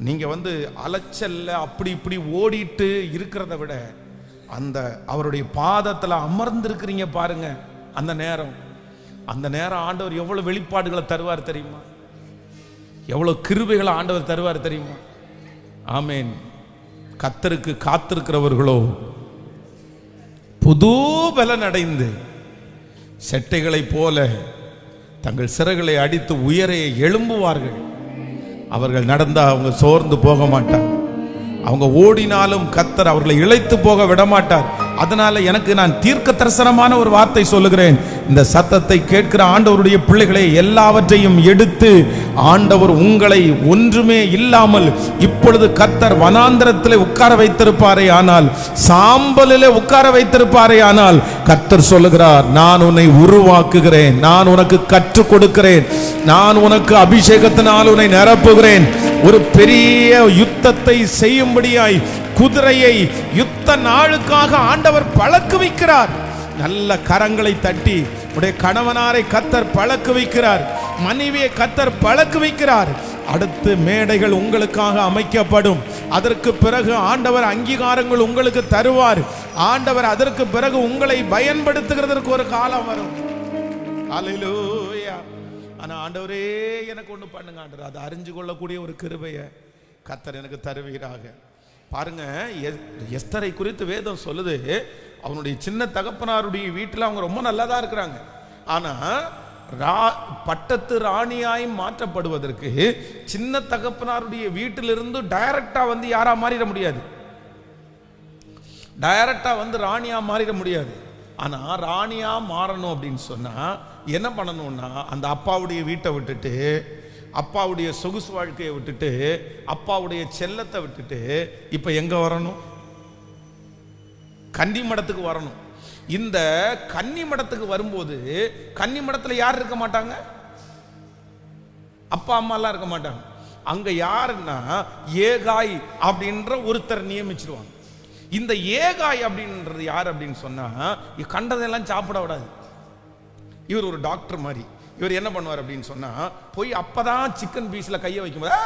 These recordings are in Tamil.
நீங்க அலைச்சல்ல அப்படி இப்படி ஓடிட்டு இருக்கிறத விட அந்த அவருடைய பாதத்தில் அமர்ந்திருக்கிறீங்க பாருங்க. அந்த நேரம் ஆண்டவர் எவ்வளவு வெளிப்பாடுகளை தருவார் தெரியுமா? எவ்வளவு கிருபைகளை ஆண்டவர் தருவார் தெரியுமா? ஆமேன். கர்த்தருக்கு காத்திருக்கிறவர்களோ புது பலன் அடைந்து செட்டைகளைப் போல தங்கள் சிறகுகளை அடித்து உயரே எழும்புவார்கள். அவர்கள் நடந்தா அவங்க சோர்ந்து போக மாட்டார். அவங்க ஓடினாலும் கர்த்தர் அவர்களை இளைத்து போக விடமாட்டார். அதனால நான் தீர்க்க தரிசனமான ஒரு வார்த்தை சொல்லுகிறேன். இந்த சத்தத்தை கேட்கிற ஆண்டவருடைய பிள்ளைகளை எல்லாவற்றையும் எடுத்து ஆண்டவர் உங்களை ஒன்றுமே இல்லாமல் இப்பொழுது கர்த்தர் வனாந்தரத்திலே உட்கார வைத்திருப்பாரே ஆனால், சாம்பலிலே உட்கார வைத்திருப்பாரே ஆனால், கர்த்தர் சொல்லுகிறார், நான் உன்னை உருவாக்குகிறேன், நான் உனக்கு கற்றுக் கொடுக்கிறேன், நான் உனக்கு அபிஷேகத்தினால் உன்னை நிரப்புகிறேன். ஒரு பெரிய யுத்தத்தை செய்யும்படியாய் குதிரையை யுத்த நாளுக்காக ஆண்டவர் பழக்குவிக்கிறார். நல்ல கரங்களை தட்டி உடைய கணவனாரை கர்த்தர் பழக்குவிக்கிறார், மனைவியை கர்த்தர் பழக்குவிக்கிறார். அடுத்து மேடைகள் உங்களுக்காக அமைக்கப்படும். அதற்கு பிறகு ஆண்டவர் அங்கீகாரங்கள் உங்களுக்கு தருவார். ஆண்டவர் அதற்கு பிறகு உங்களை பயன்படுத்துகிறதற்கு ஒரு காலம் வரும். ஹல்லேலூயா. ஆனா ஆண்டவரே எனக்கு ஒன்று பண்ணுங்க ஆண்டவர், அதை அறிஞ்சு கொள்ளக்கூடிய ஒரு கிருபையை கர்த்தர் எனக்கு தருவீராக. பாருங்க, எஸ்தரை குறித்து வேதம் சொல்லுது, அவனுடைய சின்ன தகப்பனாருடைய வீட்டில் அவங்க ரொம்ப நல்லா தான் இருக்கிறாங்க. ஆனா பட்டத்து ராணியாய் மாற்றப்படுவதற்கு சின்ன தகப்பனாருடைய வீட்டிலிருந்து டைரக்டா யாரா மாறிட முடியாது, டைரக்டா ராணியா மாறிட முடியாது. ஆனா ராணியா மாறணும் அப்படின்னு சொன்னா என்ன பண்ணணும்னா, அந்த அப்பாவுடைய வீட்டை விட்டுட்டு, அப்பாவுடைய சொகுசு வாழ்க்கையை விட்டுட்டு, அப்பாவுடைய செல்லத்தை விட்டுட்டு இப்ப எங்க வரணும்? கன்னி மடத்துக்கு வரணும். இந்த கன்னி மடத்துக்கு வரும்போது கன்னி மடத்துல யார் இருக்க மாட்டாங்க? அப்பா அம்மா எல்லாம் இருக்க மாட்டாங்க. அங்க யாருன்னா ஏகாய் அப்படின்ற ஒருத்தர் நியமிச்சிருவாங்க. இந்த ஏகாய் அப்படின்றது யார் அப்படின்னு சொன்னா, கண்டதெல்லாம் சாப்பிட விடாது. இவர் ஒரு டாக்டர் மாதிரி. இவர் என்ன பண்ணுவார் அப்படின்னு சொன்னா, போய் அப்பதான் சிக்கன் பீஸ்ல கையை வைக்கும்போது,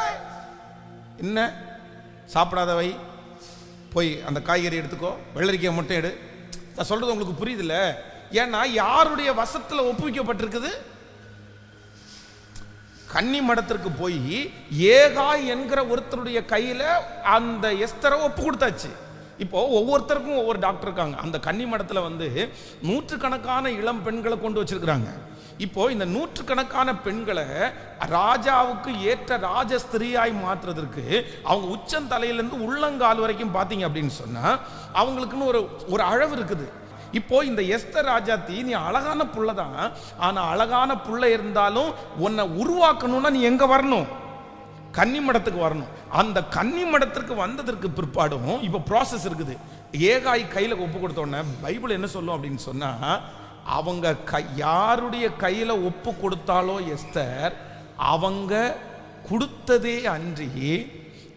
என்ன சாப்பிடாத வை, போய் அந்த காய்கறி எடுத்துக்கோ, வெள்ளரிக்காய் மட்டும் எடு. நான் சொல்றது உங்களுக்கு புரியுது இல்ல? ஏன்னா யாருடைய வசத்துல ஒப்புவிக்கப்பட்டிருக்குது? கன்னி மடத்திற்கு போய் ஏகாய் என்கிற ஒருத்தருடைய கையில அந்த எஸ்தரை ஒப்பு கொடுத்தாச்சு. இப்போ ஒவ்வொருத்தருக்கும் ஒவ்வொரு டாக்டர் இருக்காங்க. அந்த கன்னி மடத்துல நூற்றுக்கணக்கான இளம் பெண்களை கொண்டு வச்சிருக்கிறாங்க. இப்போ இந்த நூற்றுக்கணக்கான பெண்களை ராஜாவுக்கு ஏற்ற ராஜஸ்திரியாய் மாற்றுறதற்கு அவங்க உச்சந்தலையிலிருந்து உள்ளங்கால் வரைக்கும் பார்த்தீங்க அப்படின்னு சொன்னா அவங்களுக்குன்னு ஒரு அளவு இருக்குது. இப்போ இந்த எஸ்தர் ராஜாத்தி, நீ அழகான புள்ள தான், ஆனா அழகான புள்ள இருந்தாலும் உன்னை உருவாக்கணும்னா நீ எங்க வரணும்? கன்னி மடத்துக்கு வரணும். அந்த கன்னி மடத்திற்கு வந்ததற்கு பிற்பாடும் இப்ப ப்ராசஸ் இருக்குது. ஏகாய் கையில ஒப்பு கொடுத்த உடனே பைபிள் என்ன சொல்லும் அப்படின்னு சொன்னா, அவங்க யாருடைய கையில ஒப்பு கொடுத்தாலோ எஸ்தர், அவங்க கொடுத்ததே அன்றி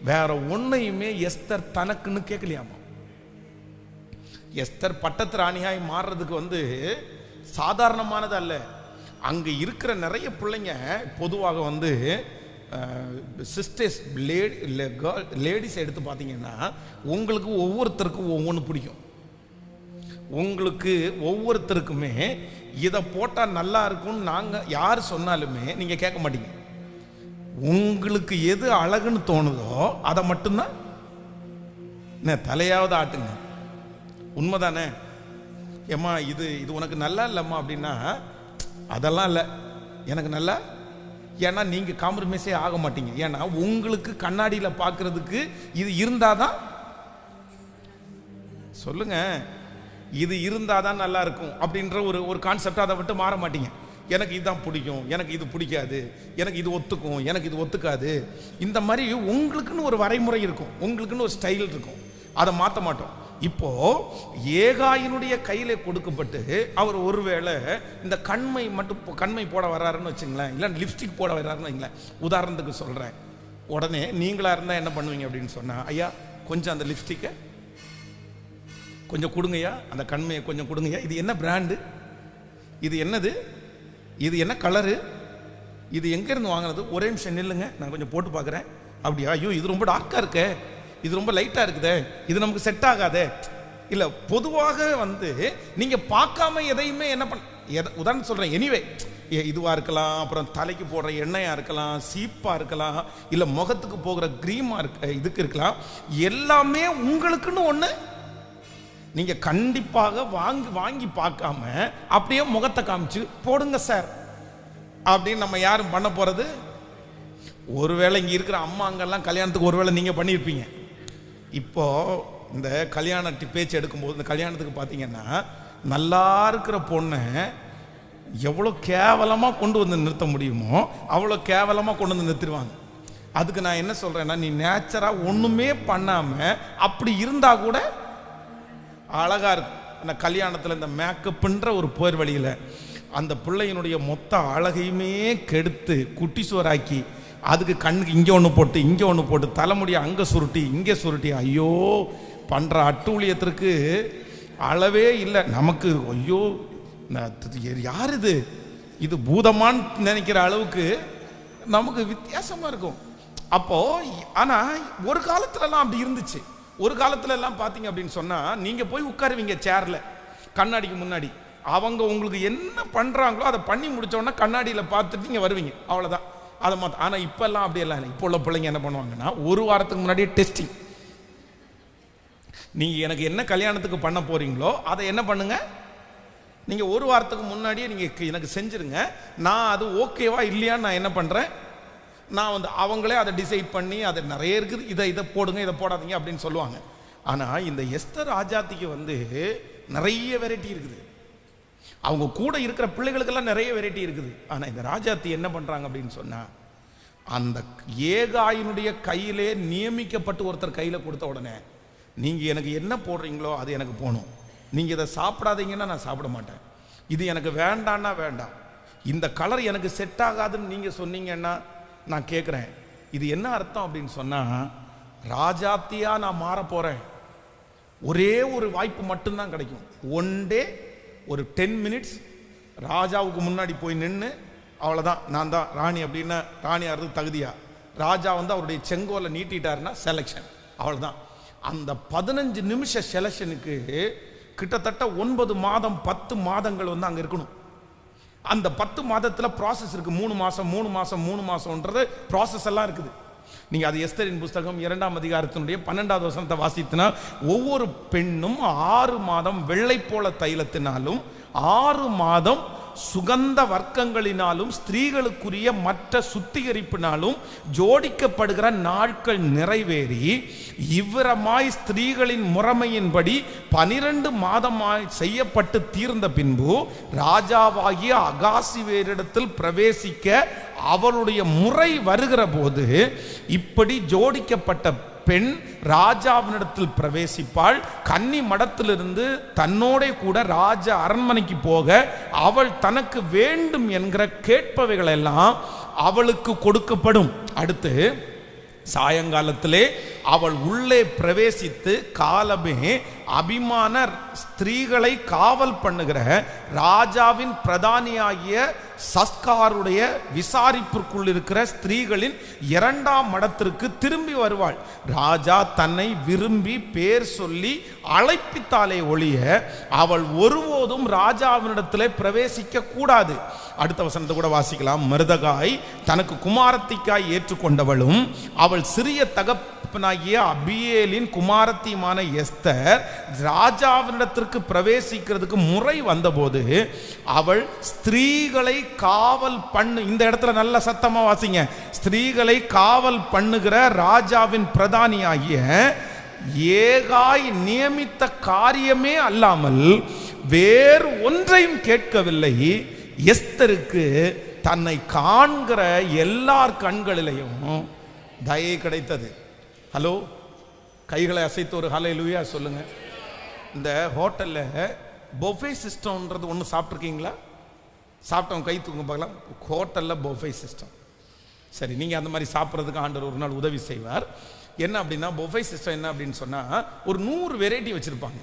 வேற ஒன்னையுமே எஸ்தர் தனக்குன்னு கேட்கலையாமா. எஸ்தர் பட்டத்து ராணியாய் மாறுறதுக்கு சாதாரணமானது அல்ல. அங்க இருக்கிற நிறைய பிள்ளைங்க பொதுவாக சிஸ்டர்ஸ் லேடிஸ் எடுத்து பார்த்தீங்கன்னா, உங்களுக்கு ஒவ்வொருத்தருக்கும் ஒவ்வொன்று பிடிக்கும். உங்களுக்கு ஒவ்வொருத்தருக்குமே இதை போட்டால் நல்லா இருக்கும்னு நாங்கள் யார் சொன்னாலுமே நீங்கள் கேட்க மாட்டீங்க. உங்களுக்கு எது அழகுன்னு தோணுதோ அதை மட்டும்தான் தலையாவது ஆட்டுங்க. உண்மைதானே? ஏம்மா இது உனக்கு நல்லா இல்லைம்மா அப்படின்னா, அதெல்லாம் இல்லை, எனக்கு நல்லா. ஏன்னா நீங்கள் காம்ப்ரமைஸே ஆக மாட்டீங்க. ஏன்னா உங்களுக்கு கண்ணாடியில் பார்க்கறதுக்கு இது இருந்தாதான், சொல்லுங்க, இது இருந்தாதான் நல்லா இருக்கும் அப்படின்ற ஒரு கான்செப்ட், அதை விட்டு மாற மாட்டீங்க. எனக்கு இதுதான் பிடிக்கும், எனக்கு இது பிடிக்காது, எனக்கு இது ஒத்துக்கும், எனக்கு இது ஒத்துக்காது. இந்த மாதிரி உங்களுக்குன்னு ஒரு வரைமுறை இருக்கும், உங்களுக்குன்னு ஒரு ஸ்டைல் இருக்கும், அதை மாற்ற மாட்டோம். இப்போ ஏகாயினுடைய கையில கொடுக்கப்பட்டு அவர் ஒருவேளை இந்த கண்மை போட வர்றாருன்னு வச்சுங்களேன், இல்லை லிப்ஸ்டிக் போட வர்றாருன்னு வைங்களேன், உதாரணத்துக்கு சொல்றேன். உடனே நீங்களா இருந்தா என்ன பண்ணுவீங்க அப்படின்னு சொன்னா, ஐயா கொஞ்சம் அந்த லிப்ஸ்டிக்கை கொஞ்சம் கொடுங்கய்யா, அந்த கண்மையை கொஞ்சம் கொடுங்கய்யா, இது என்ன பிராண்டு, இது என்னது, இது என்ன கலரு, இது எங்க இருந்து வாங்கினது, ஒரே நிமிஷம் நில்லுங்க நான் கொஞ்சம் போட்டு பார்க்குறேன் அப்படியா? ஐயோ இது ரொம்ப டார்க்காக இருக்கே, இது ரொம்ப லைட்டாக இருக்குதே, இது நமக்கு செட் ஆகாதே. இல்லை, பொதுவாக நீங்கள் பார்க்காம எதையுமே என்ன உதாரணம் சொல்கிறேன். எனிவே இதுவாக இருக்கலாம், அப்புறம் தலைக்கு போடுற எண்ணெயாக இருக்கலாம், சீப்பாக இருக்கலாம், இல்லை முகத்துக்கு போகிற க்ரீமாக இதுக்கு இருக்கலாம். எல்லாமே உங்களுக்குன்னு ஒன்று நீங்கள் கண்டிப்பாக வாங்கி பார்க்காம அப்படியே முகத்தை காமிச்சு போடுங்க சார் அப்படின்னு நம்ம யாரும் பண்ண போகிறது? ஒருவேளை இங்கே இருக்கிற அம்மாங்கெல்லாம் கல்யாணத்துக்கு ஒருவேளை நீங்கள் பண்ணியிருப்பீங்க. இப்போது இந்த கல்யாண பேச்சு எடுக்கும்போது இந்த கல்யாணத்துக்கு பார்த்தீங்கன்னா நல்லா இருக்கிற பொண்ணை எவ்வளோ கேவலமாக கொண்டு வந்து நிறுத்த முடியுமோ அவ்வளோ கேவலமாக கொண்டு வந்து நிறுத்திடுவாங்க. அதுக்கு நான் என்ன சொல்கிறேன்னா, நீ நேச்சராக ஒன்றுமே பண்ணாமல் அப்படி இருந்தால் கூட அழகாக இருக்கும். இந்த கல்யாணத்தில் இந்த மேக்கப்புன்ற ஒரு போர் வழியில் அந்த பிள்ளையினுடைய மொத்த அழகையுமே கெடுத்து குட்டி சோறாக்கி அதுக்கு கண்ணுக்கு இங்கே ஒன்று போட்டு இங்கே ஒன்று போட்டு தலைமுடியை அங்கே சுருட்டி இங்கே சுருட்டி, ஐயோ பண்ணுற அட்டூழியத்திற்கு அளவே இல்லை நமக்கு. ஐயோ யார் இது பூதமான்னு நினைக்கிற அளவுக்கு நமக்கு வித்தியாசமாக இருக்கும். அப்போது ஆனால் ஒரு காலத்துலலாம் அப்படி இருந்துச்சு. ஒரு காலத்துல எல்லாம் பார்த்தீங்க அப்படின்னு சொன்னால் நீங்கள் போய் உட்காருவீங்க சேரில் கண்ணாடிக்கு முன்னாடி. அவங்க உங்களுக்கு என்ன பண்ணுறாங்களோ அதை பண்ணி முடித்தோன்னா கண்ணாடியில் பார்த்துட்டு நீங்கள் வருவீங்க, அவ்வளோதான். அதை மாற்ற. ஆனால் இப்போல்லாம் அப்படியெல்லாம் இல்லை. இப்போ உள்ள பிள்ளைங்க என்ன பண்ணுவாங்கன்னா ஒரு வாரத்துக்கு முன்னாடியே டெஸ்டிங். நீங்கள் எனக்கு என்ன கல்யாணத்துக்கு பண்ண போகிறீங்களோ அதை என்ன பண்ணுங்க, நீங்கள் ஒரு வாரத்துக்கு முன்னாடியே நீங்கள் எனக்கு செஞ்சுருங்க. நான் அது ஓகேவா இல்லையான்னு நான் என்ன பண்ணுறேன், நான் அவங்களே அதை டிசைட் பண்ணி அதை நிறைய இருக்குது, இதை போடுங்க இதை போடாதீங்க அப்படின்னு சொல்லுவாங்க. ஆனால் இந்த எஸ்தர் ராஜாத்திக்கு நிறைய வெரைட்டி இருக்குது. அவங்க கூட இருக்கிற பிள்ளைகளுக்கெல்லாம் நிறைய வெரைட்டி இருக்குது. ஆனால் இந்த ராஜாத்தி என்ன பண்ணுறாங்க அப்படின்னு சொன்னால், அந்த ஏகாயினுடைய கையிலே நியமிக்கப்பட்டு ஒருத்தர் கையில் கொடுத்த உடனே நீங்கள் எனக்கு என்ன போடுறீங்களோ அது எனக்கு போகணும். நீங்கள் இதை சாப்பிடாதீங்கன்னா நான் சாப்பிட மாட்டேன், இது எனக்கு வேண்டான்னா வேண்டாம், இந்த கலர் எனக்கு செட் ஆகாதுன்னு நீங்கள் சொன்னீங்கன்னா நான் கேட்குறேன். இது என்ன அர்த்தம் அப்படின்னு சொன்னால், ராஜாத்தியாக நான் மாற போகிறேன். ஒரே ஒரு வாய்ப்பு மட்டும்தான் கிடைக்கும். ஒன் டே ஒரு 10 மினிட்ஸ் ராஜாவுக்கு முன்னாடி போய் நின்று அவ்வளோதான் நான் தான் ராணி அப்படின்னா ராணி ஆகிறது தகுதியா, ராஜா அவருடைய செங்கோலை நீட்டிட்டாருன்னா செலெக்ஷன், அவ்வளோதான். அந்த 15 நிமிஷ செலெக்ஷனுக்கு கிட்டத்தட்ட 9 மாதம் 10 மாதங்கள் அங்கே இருக்கணும். அந்த 10 மாதத்தில் ப்ராசஸ் இருக்குது. 3 மாதம்ன்றது ப்ராசஸ் எல்லாம் இருக்குது. நீங்கள் அது எஸ்தரின் புஸ்தகம் 2ஆம் அதிகாரத்தினுடைய 12வது வசனத்தை வாசித்தினா, ஒவ்வொரு பெண்ணும் 6 மாதம் வெள்ளை போல தைலத்தினாலும் 6 மாதம் சுகந்த வர்க்கங்களினாலும் ஸ்திரீகளுக்குரிய மற்ற சுத்திகரிப்பினாலும் ஜோடிக்கப்படுகிற நாட்கள் நிறைவேறி இவ்விரமாய் ஸ்திரீகளின் முறைமையின்படி 12 மாதமாய் செய்யப்பட்டு தீர்ந்த பின்பு ராஜாவாகிய அகாசிவேரிடத்தில் பிரவேசிக்க அவருடைய முறை வருகிற போது இப்படி ஜோடிக்கப்பட்ட பெண் ராஜாவினிடத்தில் பிரவேசிப்பாள். கன்னி மடத்திலிருந்து தன்னோட கூட ராஜ அரண்மனைக்கு போக அவள் தனக்கு வேண்டும் என்கிற கேட்பவைகள் எல்லாம் அவளுக்கு கொடுக்கப்படும். அடுத்து சாயங்காலத்திலே அவள் உள்ளே பிரவேசித்து காலமே அபிமான ஸ்திரீகளை காவல் பண்ணுகிற ராஜாவின் பிரதானியாகிய சஸ்காருடைய விசாரிப்பிற்குள் இருக்கிற ஸ்திரீகளின் 2ஆம் மடத்திற்கு திரும்பி வருவாள். ராஜா தன்னை விரும்பி பேர் சொல்லி அழைப்பித்தாலே ஒழிய அவள் ஒருபோதும் ராஜாவினிடத்திலே பிரவேசிக்க கூடாது. அடுத்த வசனத்தை கூட வாசிக்கலாம். மருதகாய் தனக்கு குமாரத்திக்காய் ஏற்றுக்கொண்டவளும் அவள் சிறிய தகப்பனாகிய அபியேலின் குமாரத்தியுமான எஸ்தர் ராஜாவினிடத்திற்கு பிரவேசிக்கிறதுக்கு முறை வந்தபோது அவள் ஸ்திரீகளை காவல் பண்ணு, இந்த இடத்துல நல்ல சத்தமா வாசிங்க, ஸ்திரீகளை காவல் பண்ணுகிற ராஜாவின் பிரதானியாகிய ஏகாய் நியமித்த காரியமே அல்லாமல் வேறு ஒன்றையும் கேட்கவில்லை. எஸ்தருக்கு தன்னை காண்கிற எல்லார் கண்களிலையும் தயை கிடைத்தது. ஹலோ, கைகளை அசைத்து ஒரு ஹல்லேலூயா சொல்லுங்க. இந்த ஹோட்டலில் பொஃபே சிஸ்டம்ன்றது ஒன்று சாப்பிட்ருக்கீங்களா? சாப்பிட்டவங்க கை தூங்க பார்க்கலாம். ஹோட்டலில் பொஃபே சிஸ்டம். சரி, நீங்கள் அந்த மாதிரி சாப்பிட்றதுக்கு ஆண்டவர் ஒரு நாள் உதவி செய்வார். என்ன அப்படின்னா, பொஃபே சிஸ்டம் என்ன அப்படின்னு சொன்னால், ஒரு 100 வெரைட்டி வச்சுருப்பாங்க.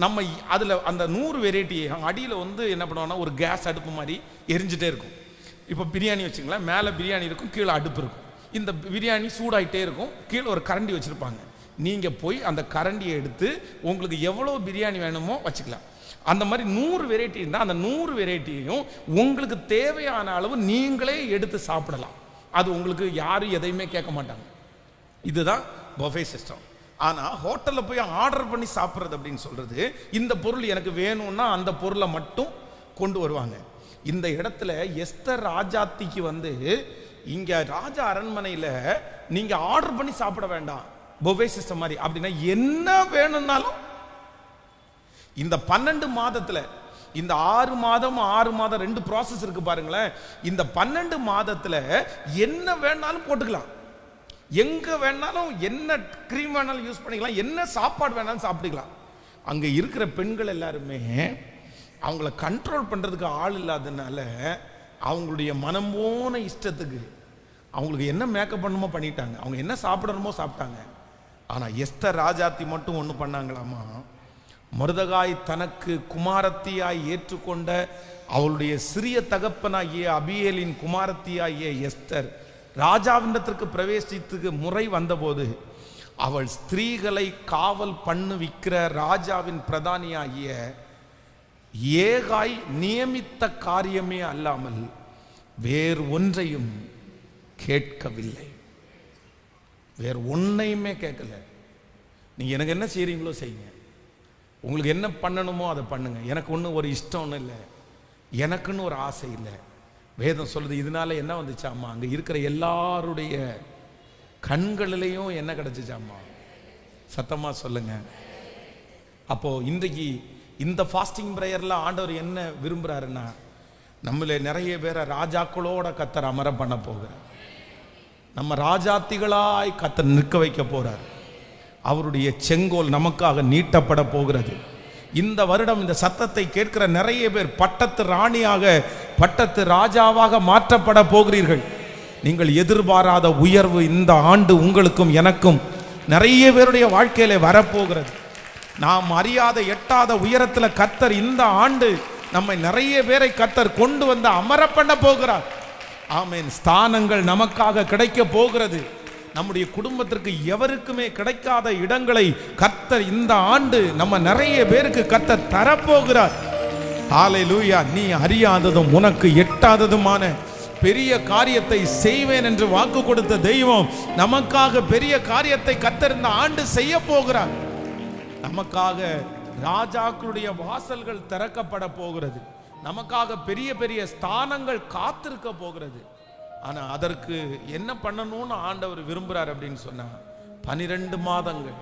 நம்ம அதில் அந்த 100 வெரைட்டியை அடியில் என்ன பண்ணுவோம்னா ஒரு கேஸ் அடுப்பு மாதிரி எரிஞ்சிட்டே இருக்கும். இப்போ பிரியாணி வச்சுங்களேன், மேலே பிரியாணி இருக்கும், கீழே அடுப்பு இருக்கும். இந்த பிரியாணி சூடாயிட்டே இருக்கும், கீழே ஒரு கரண்டி வச்சுருப்பாங்க. நீங்கள் போய் அந்த கரண்டியை எடுத்து உங்களுக்கு எவ்வளோ பிரியாணி வேணுமோ வச்சுக்கலாம். அந்த மாதிரி 100 வெரைட்டி இருந்தால் அந்த 100 வெரைட்டியையும் உங்களுக்கு தேவையான அளவு நீங்களே எடுத்து சாப்பிடலாம். அது உங்களுக்கு யாரும் எதையுமே கேட்க மாட்டாங்க. இதுதான் பஃபே சிஸ்டம். ஆனால் ஹோட்டலில் போய் ஆர்டர் பண்ணி சாப்பிட்றது அப்படின்னு சொல்கிறது, இந்த பொருள் எனக்கு வேணும்னா அந்த பொருளை மட்டும் கொண்டு வருவாங்க. இந்த இடத்துல எஸ்தர் ராஜாத்திக்கு இங்கே ராஜா அரண்மனையில் நீங்கள் ஆர்டர் பண்ணி சாப்பிட வேண்டாம், பஃபே சிஸ்டம் மாதிரி. அப்படின்னா என்ன வேணும்னாலும் இந்த 12 மாதத்தில், இந்த 6 மாதம் 2 ப்ராசஸ் இருக்கு பாருங்களேன். இந்த 12 மாதத்தில் என்ன வேணாலும் போட்டுக்கலாம், எங்க வேணாலும் என்ன கிரீம் வேணாலும் யூஸ் பண்ணிக்கலாம், என்ன சாப்பாடு வேணாலும் சாப்பிட்டுக்கலாம். அங்கே இருக்கிற பெண்கள் எல்லாருமே அவங்கள கண்ட்ரோல் பண்ணுறதுக்கு ஆள் இல்லாததுனால அவங்களுடைய மனம் போன இஷ்டத்துக்கு அவங்களுக்கு என்ன மேக்கப் பண்ணுமோ பண்ணிட்டாங்க, அவங்க என்ன சாப்பிடணுமோ சாப்பிட்டாங்க. ஆனால் எஸ்தர் ராஜாத்தி மட்டும் ஒன்று பண்ணாங்களாமா. மொர்தெகாய் தனக்கு குமாரத்தியாய் ஏற்றுக்கொண்ட அவளுடைய சிறிய தகப்பனாகிய அபியேலின் குமாரத்தியாகிய எஸ்தர் ராஜாவிடத்திற்கு பிரவேசித்துக்கு முறை வந்தபோது அவள் ஸ்திரீகளை காவல் பண்ணுவிக்கிற ராஜாவின் பிரதானியாகிய ஏகாய் நியமித்த காரியமே அல்லாமல் வேறு ஒன்றையும் கேட்கவில்லை. வேறு ஒன்றையுமே கேட்கல. நீங்கள் எனக்கு என்ன செய்கிறீங்களோ செய்யுங்க, உங்களுக்கு என்ன பண்ணணுமோ அதை பண்ணுங்க, எனக்கு ஒன்றும் ஒரு இஷ்டம் ஒன்றும் இல்லை, எனக்குன்னு ஒரு ஆசை இல்லை. வேதம் சொல்லுது. இதனால என்ன வந்துச்சாம்மா, அங்கே இருக்கிற எல்லாருடைய கண்களிலையும் என்ன கிடைச்சிச்சாம்மா? சத்தமாக சொல்லுங்க. அப்போது இன்றைக்கு இந்த ஃபாஸ்டிங் ப்ரேயரில் ஆண்டவர் என்ன விரும்புகிறாருன்னா, நம்மளே நிறைய பேரை ராஜாக்களோட கத்தர் அமர பண்ண போகிறார். நம்ம ராஜாத்திகளாய் கத்தர் நிற்க வைக்க போகிறார். அவருடைய செங்கோல் நமக்காக நீட்டப்பட போகிறது. இந்த வருடம் இந்த சத்தத்தை கேட்கிற நிறைய பேர் பட்டத்து ராணியாக, பட்டத்து ராஜாவாக மாற்றப்பட போகிறீர்கள். நீங்கள் எதிர்பாராத உயர்வு இந்த ஆண்டு உங்களுக்கும் எனக்கும் நிறைய பேருடைய வாழ்க்கையில வரப்போகிறது. நாம் அறியாத எட்டாத உயரத்தில் கத்தர் இந்த ஆண்டு நம்மை நிறைய பேரை கத்தர் கொண்டு வந்து அமர பண்ண போகிறார். ஆமென். ஸ்தானங்கள் நமக்காக கிடைக்க போகிறது. நம்முடைய குடும்பத்திற்கு எவருக்குமே கிடைக்காத இடங்களை கர்த்தர் இந்த ஆண்டு நம்ம நிறைய பேருக்கு கர்த்தர் தரப்போகிறார். ஹல்லேலூயா. நீ அறியாததும் உனக்கு எட்டாததுமான பெரிய காரியத்தை செய்வேன் என்று வாக்கு கொடுத்த தெய்வம் நமக்காக பெரிய காரியத்தை கர்த்தர் இந்த ஆண்டு செய்ய போகிறார். நமக்காக ராஜாக்களுடைய வாசல்கள் திறக்கப்பட போகிறது. நமக்காக பெரிய பெரிய ஸ்தானங்கள் காத்திருக்க போகிறது. ஆனா அதற்கு என்ன பண்ணணும்னு ஆண்டவர் விரும்புறார் அப்படின்னு சொன்னா 12 மாதங்கள்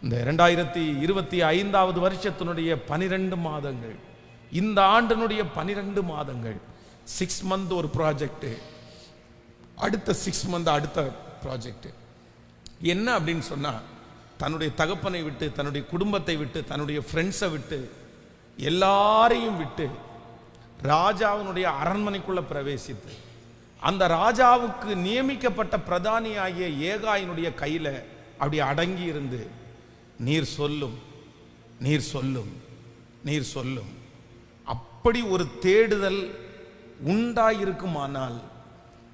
இந்த 2025வது வருஷத்தினுடைய 12 மாதங்கள், இந்த ஆண்டினுடைய 12 மாதங்கள். 6 மந்த் ஒரு ப்ராஜெக்ட், அடுத்த 6 மந்த் அடுத்த ப்ராஜெக்ட். என்ன அப்படின்னு சொன்னா, தன்னுடைய தகப்பனை விட்டு, தன்னுடைய குடும்பத்தை விட்டு, தன்னுடைய ஃப்ரெண்ட்ஸை விட்டு, எல்லாரையும் விட்டு ராஜாவினுடைய அரண்மனைக்குள்ள பிரவேசித்து அந்த ராஜாவுக்கு நியமிக்கப்பட்ட பிரதானியாகிய ஏகாயினுடைய கையில அப்படி அடங்கி இருந்து, நீர் சொல்லும், நீர் சொல்லும், நீர் சொல்லும். அப்படி ஒரு தேடுதல் உண்டாயிருக்குமானால்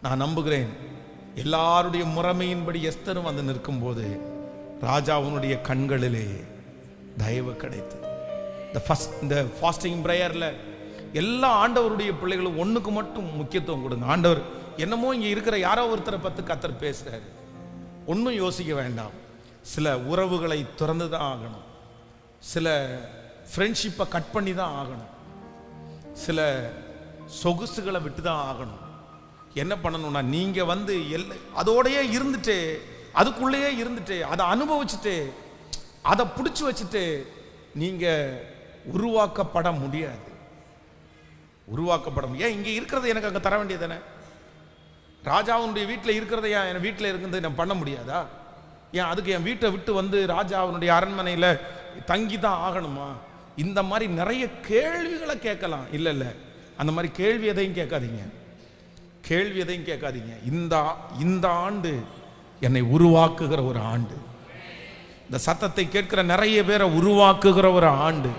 நான் நம்புகிறேன், எல்லாருடைய முறைமையின்படி எஸ்தரும் வந்து நிற்கும் போது ராஜாவுனுடைய கண்களிலே தயவு கிடைத்தது. இந்த ஃபாஸ்டிங் பிரேயர்ல எல்லா ஆண்டவருடைய பிள்ளைகளும் ஒண்ணுக்கு மட்டும் முக்கியத்துவம் கொடுங்க. ஆண்டவர் என்னமோ இங்க இருக்கிற யாரோ ஒருத்தரை பத்தி கர்த்தர் பேசுறாரு, ஒன்றும் யோசிக்க வேண்டாம். சில உறவுகளை திறந்து தான் ஆகணும், சில ஃப்ரெண்ட்ஷிப்பை கட் பண்ணி தான் ஆகணும், சில சொகுசுகளை விட்டு தான் ஆகணும். என்ன பண்ணணும்னா, நீங்க அதோடையே இருந்துட்டு, அதுக்குள்ளேயே இருந்துட்டு, அதை அனுபவிச்சுட்டு, அதை பிடிச்சி வச்சுட்டு நீங்க உருவாக்கப்பட முடியாது. ஏன் இங்க இருக்கிறத எனக்கு அங்க தர வேண்டியது தானே? ராஜாவுடைய வீட்டில் இருக்கிறத ஏன் என் வீட்டில் இருக்கிறது நான் பண்ண முடியாதா? ஏன் அதுக்கு என் வீட்டை விட்டு ராஜாவுடைய அரண்மனையில் தங்கி தான் ஆகணுமா? இந்த மாதிரி நிறைய கேள்விகளை கேட்கலாம். இல்லை இல்லை, அந்த மாதிரி கேள்வி எதையும் கேட்காதீங்க. இந்த ஆண்டு என்னை உருவாக்குகிற ஒரு ஆண்டு. இந்த சத்தத்தை கேட்கிற நிறைய பேரை உருவாக்குகிற ஒரு ஆண்டு.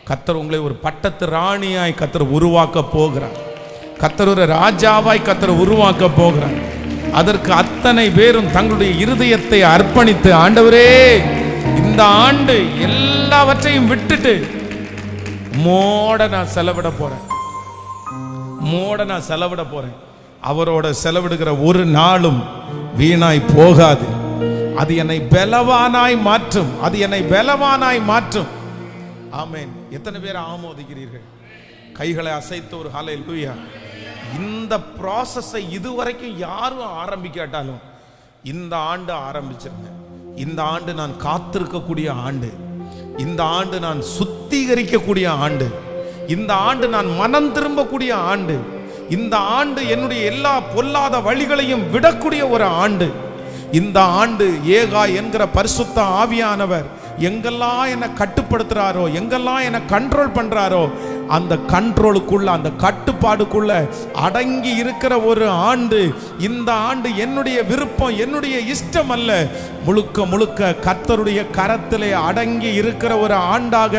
கர்த்தர் உங்களை ஒரு பட்டத்து ராணியாய் கர்த்தர் உருவாக்க போகிறார். கர்த்தர் ஒரு ராஜாவாய் கர்த்தர் உருவாக்க போகிறார். அதற்கு அத்தனை பேரும் தங்களுடைய இருதயத்தை அர்ப்பணித்து, ஆண்டவரே இந்த ஆண்டு எல்லாவற்றையும் விட்டுட்டு நான் செலவிட போறேன். அவரோட செலவிடுகிற ஒரு நாளும் வீணாய் போகாது. அது என்னை பலவானாய் மாற்றும். ஆமென். எத்தனை பேர் ஆமோதிக்கிறீர்கள்? கைகளை அசைத்து ஒரு ஹல்லேலூயா. இந்த ப்ராசஸை இதுவரைக்கும் யாரும் ஆரம்பிக்காட்டாலும் இந்த ஆண்டு ஆரம்பிச்சிருங்க. இந்த ஆண்டு நான் காத்திருக்கக்கூடிய ஆண்டு, இந்த ஆண்டு நான் சுத்திகரிக்கக்கூடிய ஆண்டு, இந்த ஆண்டு நான் மனம் திரும்பக்கூடிய ஆண்டு, இந்த ஆண்டு என்னுடைய எல்லா பொல்லாத வழிகளையும் விடக்கூடிய ஒரு ஆண்டு. இந்த ஆண்டு ஏகா என்கிற பரிசுத்த ஆவியானவர் எங்கெல்லாம் என்னை கட்டுப்படுத்துறாரோ, எங்கெல்லாம் என்னை கண்ட்ரோல் பண்றாரோ, அந்த கண்ட்ரோலுக்குள்ள, அந்த கட்டுப்பாடுக்குள்ள அடங்கி இருக்கிற ஒரு ஆண்டு. இந்த ஆண்டு என்னுடைய விருப்பம், என்னுடைய இஷ்டம் அல்ல, முழுக்க கர்த்தருடைய கரத்திலே அடங்கி இருக்கிற ஒரு ஆண்டாக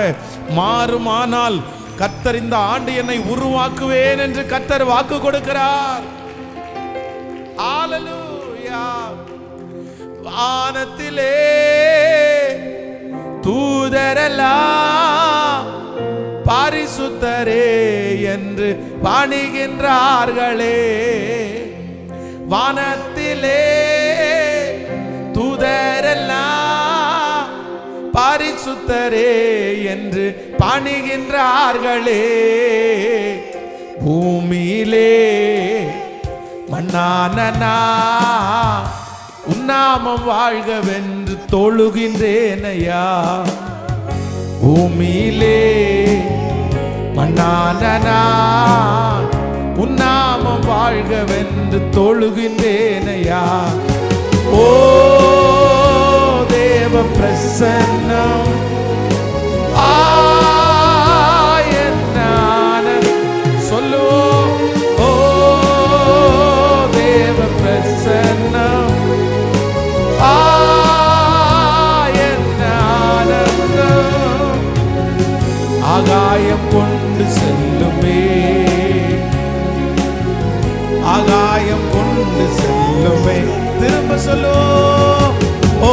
மாறுமானால் கர்த்தர் இந்த ஆண்டு என்னை உருவாக்குவேன் என்று கர்த்தர் வாக்கு கொடுக்கிறார். ஹல்லேலூயா. வானத்திலே தூதரெல்லாம் பரிசுத்தரே என்று பணிகின்றார்களே. வானத்திலே தூதரெல்லாம் பரிசுத்தரே என்று பணிகின்றார்களே. பூமியிலே மண்ணான உன்னாமம் வாழ்கவென்று தொழுகின்றேனையா. பூமியிலே மண்ணான உன்னாமம் வாழ்கவென்று தொழுகின்றேனையா. ஓ தேவ பிரசன்னம் சொல்லுவோம். ஓ தேவ பிரசன்னம் ஆகாயம் கொண்டு செல்லுமே, ஆகாயம் கொண்டு செல்லுமே. திரும்ப சொல்லுவோம். ஓ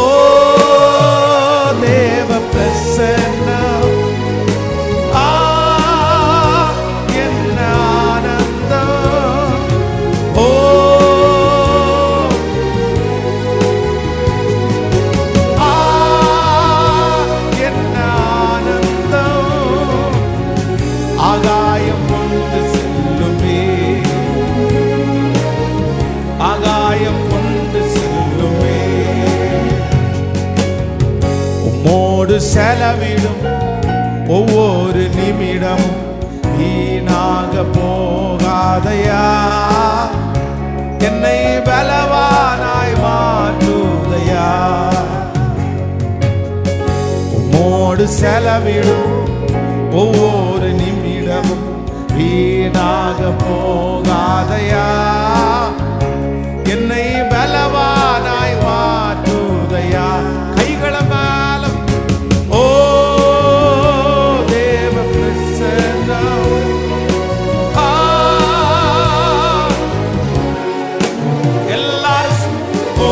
தேவ பிரசன்னம் என்ன ஆனந்தம். ஓ என்ன ஆனந்தம். ஆகாயம் கொண்டு செல்லுமே, ஆகாயம் கொண்டு செல்லுமே. உம்மோடு செலவிடும் ஒவ்வொரு நிமிடமும் வீணாக போகாதையா. என்னை பலவானாய் மாற்றுதையா. உம்மோடு செலவிடும் ஒவ்வொரு நிமிடமும் வீணாக போகாதையா. என்னை பலவானாய் மாற்றுதையா. கைகள மேலும் ஓ தேவ பிரசன்னம் எல்லாரும் ஓ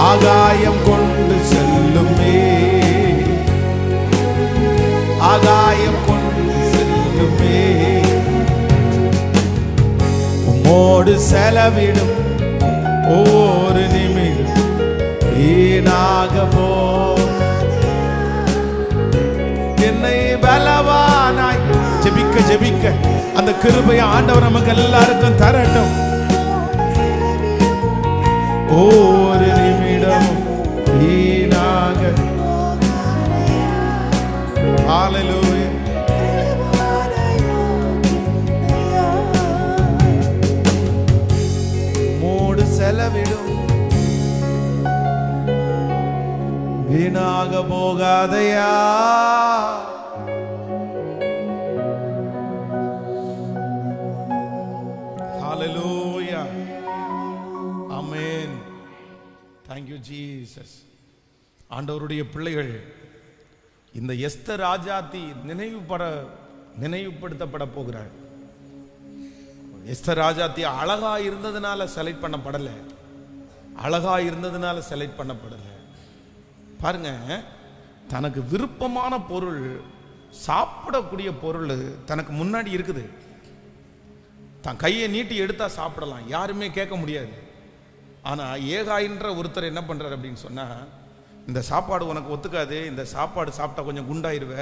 ஆகாயம் கொண்டு செல்லுமே, ஆகாயம் கொண்டு செல்லுமே. உம்மோடு செலவிடும் ஒவ்வொரு நிமிடம் வீணாக போ. என்னை பலவானாய் ஜெபிக்க ஜெபிக்க அந்த கிருபையை ஆண்டவர் நமக்கு எல்லாருக்கும் தரட்டும். ஒவ்வொரு நிமிடமும் வீணாக. ஹல்லேலூயா. மோடு செலவிடும் வீணாக போகாதையா. Thank you Jesus. ஆண்டவருடைய பிள்ளைகள், இந்த எஸ்தர் ராஜாத்தி நினைவுபடுத்தப்பட போகிறாள். எஸ்தர் ராஜாத்தி அழகா இருந்ததுனால செலக்ட் பண்ணப்படல, அழகா இருந்ததுனால செலக்ட் பண்ணப்படல. பாருங்க, தனக்கு விருப்பமான பொருள், சாப்பிடக்கூடிய பொருள் தனக்கு முன்னாடி இருக்குது. தன் கையை நீட்டி எடுத்தா சாப்பிடலாம், யாருமே கேட்க முடியாது. ஆனா ஏகாயின்ற ஒருத்தர் என்ன பண்றாரு அப்படின்னு சொன்னா, இந்த சாப்பாடு உனக்கு ஒத்துக்காது, இந்த சாப்பாடு சாப்பிட்டா கொஞ்சம் குண்டாயிருவ,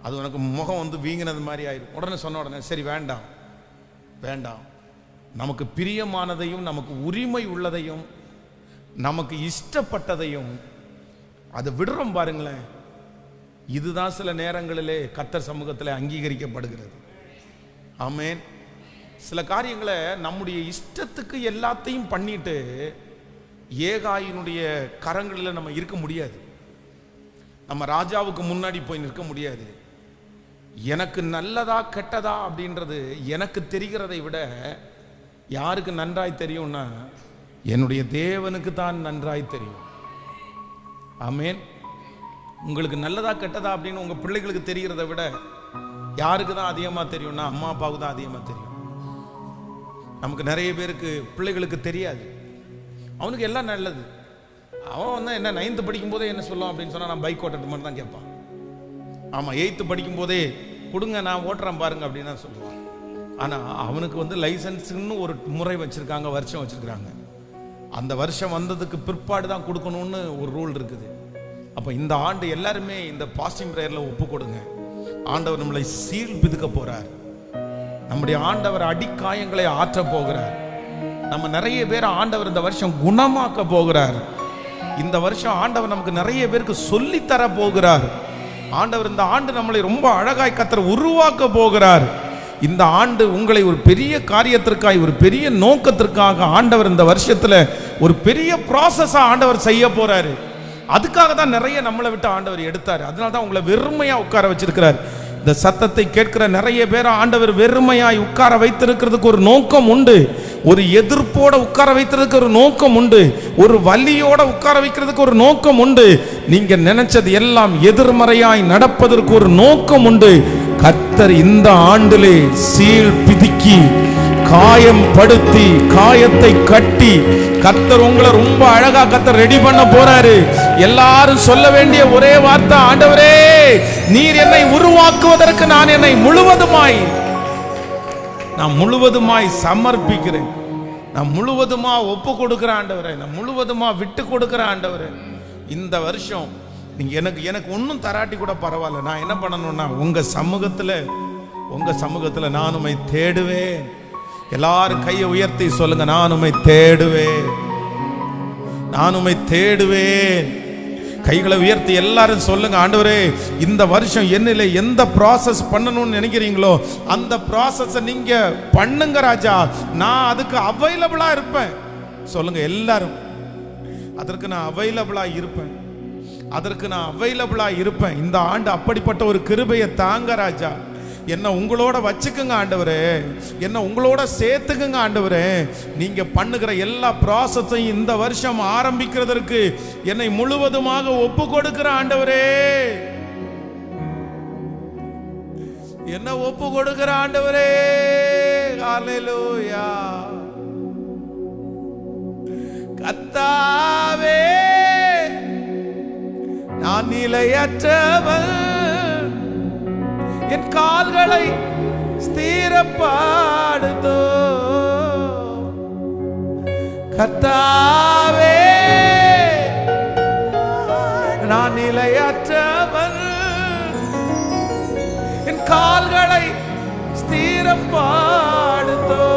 அது உனக்கு முகம் வந்து வீங்கினது மாதிரி ஆயிரும். உடனே சொன்ன உடனே சரி வேண்டாம் வேண்டாம், நமக்கு பிரியமானதையும் நமக்கு உரிமை உள்ளதையும் நமக்கு இஷ்டப்பட்டதையும் அதை விடுறோம் பாருங்களேன். இதுதான் சில நேரங்களிலே கர்த்தர் சமூகத்தில் அங்கீகரிக்கப்படுகிறது. ஆமென். சில காரியங்களை நம்முடைய இஷ்டத்துக்கு எல்லாத்தையும் பண்ணிட்டு ஏகாயினுடைய கரங்களில் நம்ம இருக்க முடியாது. நம்ம ராஜாவுக்கு முன்னாடி போய் நிற்க முடியாது. எனக்கு நல்லதா கெட்டதா அப்படின்றது எனக்கு தெரிகிறதை விட யாருக்கு நன்றாய் தெரியும்னா என்னுடைய தேவனுக்கு தான் நன்றாய் தெரியும். ஆமென். உங்களுக்கு நல்லதா கெட்டதா அப்படின்னு உங்க பிள்ளைகளுக்கு தெரிகிறதை விட யாருக்கு தான் அதிகமா தெரியும்னா அம்மா அப்பாவுக்கு தான் அதிகமா தெரியும். நமக்கு நிறைய பேருக்கு பிள்ளைகளுக்கு தெரியாது. அவனுக்கு எல்லாம் நல்லது. அவன் வந்து என்ன 9th படிக்கும் போதே என்ன சொல்லுவான் அப்படின்னு சொன்னா, நான் பைக் ஓட்டுறது தான் கேட்பான். ஆமா, 8th படிக்கும் போதே கொடுங்க நான் ஓட்டுறேன் பாருங்க அப்படின்னு தான் சொல்லுவான். ஆனா அவனுக்கு வந்து லைசன்ஸ்ன்னு ஒரு முறை வச்சிருக்காங்க, வருஷம் வச்சிருக்காங்க. அந்த வருஷம் வந்ததுக்கு பிற்பாடு தான் கொடுக்கணும்னு ஒரு ரூல் இருக்குது. அப்ப இந்த ஆண்டு எல்லாருமே இந்த பாஸ்டிங் பிரேயர்ல ஒப்பு கொடுங்க. ஆண்டவர் நம்மளை சீல் பிதுக்க போறார். நம்முடைய ஆண்டவர் அடிக்காயங்களை ஆற்ற போகிறார். நம்ம நிறைய பேர் ஆண்டவர் இந்த வருஷம் குணமாக்க போகிறார். இந்த வருஷம் ஆண்டவர் நமக்கு நிறைய பேருக்கு சொல்லி தர போகிறார். ஆண்டவர் இந்த ஆண்டு நம்மளை ரொம்ப அழகாய் கர்த்தர் உருவாக்க போகிறார். இந்த ஆண்டு உங்களை ஒரு பெரிய காரியத்திற்காக, ஒரு பெரிய நோக்கத்திற்காக ஆண்டவர் இந்த வருஷத்துல ஒரு பெரிய ப்ராசஸா ஆண்டவர் செய்ய போறாரு. அதுக்காக தான் நிறைய நம்மளை விட்டு ஆண்டவர் எடுத்தாரு. அதனால தான் உங்களை வெறுமையா உட்கார வச்சிருக்கிறார். இந்த சத்தத்தை கேட்கிற நிறைய பேர் ஆண்டவர் வெறுமையாய் உட்கார வைத்திருக்கிறதுக்கு ஒரு நோக்கம் உண்டு. ஒரு எதிர்ப்போட உட்கார வைக்கிறதுக்கு ஒரு நோக்கம் உண்டு. ஒரு வலியோட உட்கார வைக்கிறதுக்கு ஒரு நோக்கம் உண்டு. நீங்க நினைச்சது எல்லாம் எதிர்மறையாய் நடப்பதற்கு ஒரு நோக்கம் உண்டு. கர்த்தர் இந்த ஆண்டிலே சீல் பிதுக்கி, காயம் படுத்தி, காயத்தை கட்டி கர்த்தர் உங்களை ரொம்ப அழகா கர்த்தர் ரெடி பண்ண போறாரு. எல்லாரும் சொல்ல வேண்டிய ஒரே வார்த்தை, ஆண்டவரே நீர் என்னை உருவாக்குவதற்கு நான் என்னை முழுவதுமாய் சமர்ப்பிக்கிறேன். நான் முழுவதுமா ஒப்பு கொடுக்கிறேன் ஆண்டவரே. நான் முழுவதுமா விட்டு கொடுக்கிறேன் ஆண்டவரே. இந்த வருஷம் நீங்க எனக்கு ஒன்றும் தராட்டி கூட பரவாயில்ல. நான் என்ன பண்ணணும்னா உங்க சமூகத்துல நான் உம்மை தேடுவேன். எல்லாரும் கையை உயர்த்தி சொல்லுங்க, நான் உம்மை தேடுவேன், நான் உம்மை தேடுவேன். கைகளை உயர்த்தி எல்லாரும் சொல்லுங்க, ஆண்டவரே இந்த வருஷம் என்னில எந்த ப்ராசஸ் பண்ணணும்னு நினைக்கிறீங்களோ அந்த ப்ராசஸ் நீங்க பண்ணுங்க ராஜா. நான் அதுக்கு அவைலபிளா இருப்பேன். சொல்லுங்க எல்லாரும், அதற்கு நான் அவைலபிளா இருப்பேன், அதற்கு நான் அவைலபிளா இருப்பேன். இந்த ஆண்டு அப்படிப்பட்ட ஒரு கிருபையை தாங்க ராஜா. என்ன உங்களோட வச்சுக்குங்க ஆண்டவரே, என்ன உங்களோட சேர்த்துக்குங்க ஆண்டவரே. நீங்க பண்ணுகிற எல்லா ப்ராசஸையும் இந்த வருஷம் ஆரம்பிக்கிறதற்கு என்னை முழுவதுமாக ஒப்பு கொடுக்கிற ஆண்டவரே, என்ன ஒப்பு கொடுக்கிற ஆண்டவரே. ஹல்லேலூயா. கர்த்தாவே நான் நிலையற்றவன், என் கால்களை ஸ்திரப்படுத்தோ. கர்த்தாவே நான் நிலையற்றவன், என் கால்களை ஸ்திரப்படுத்தோ.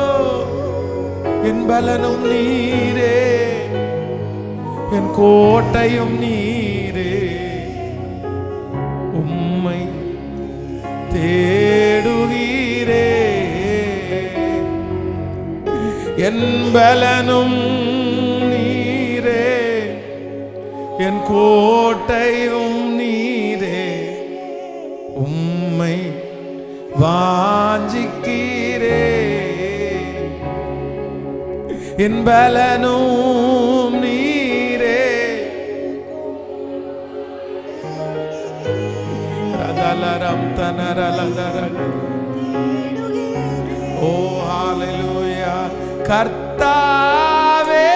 என் பலனும் நீரே, என் கோட்டையும் நீரே. உம்மை தேடுகிறே, என் பலனும் நீரே, என் கோட்டையும் நீரே. உம்மை வாஞ்சிக்கிறே, என் பலனும் நீரே, லரம் தனரலதர. ஓ ஹalleluya. கர்த்தாவே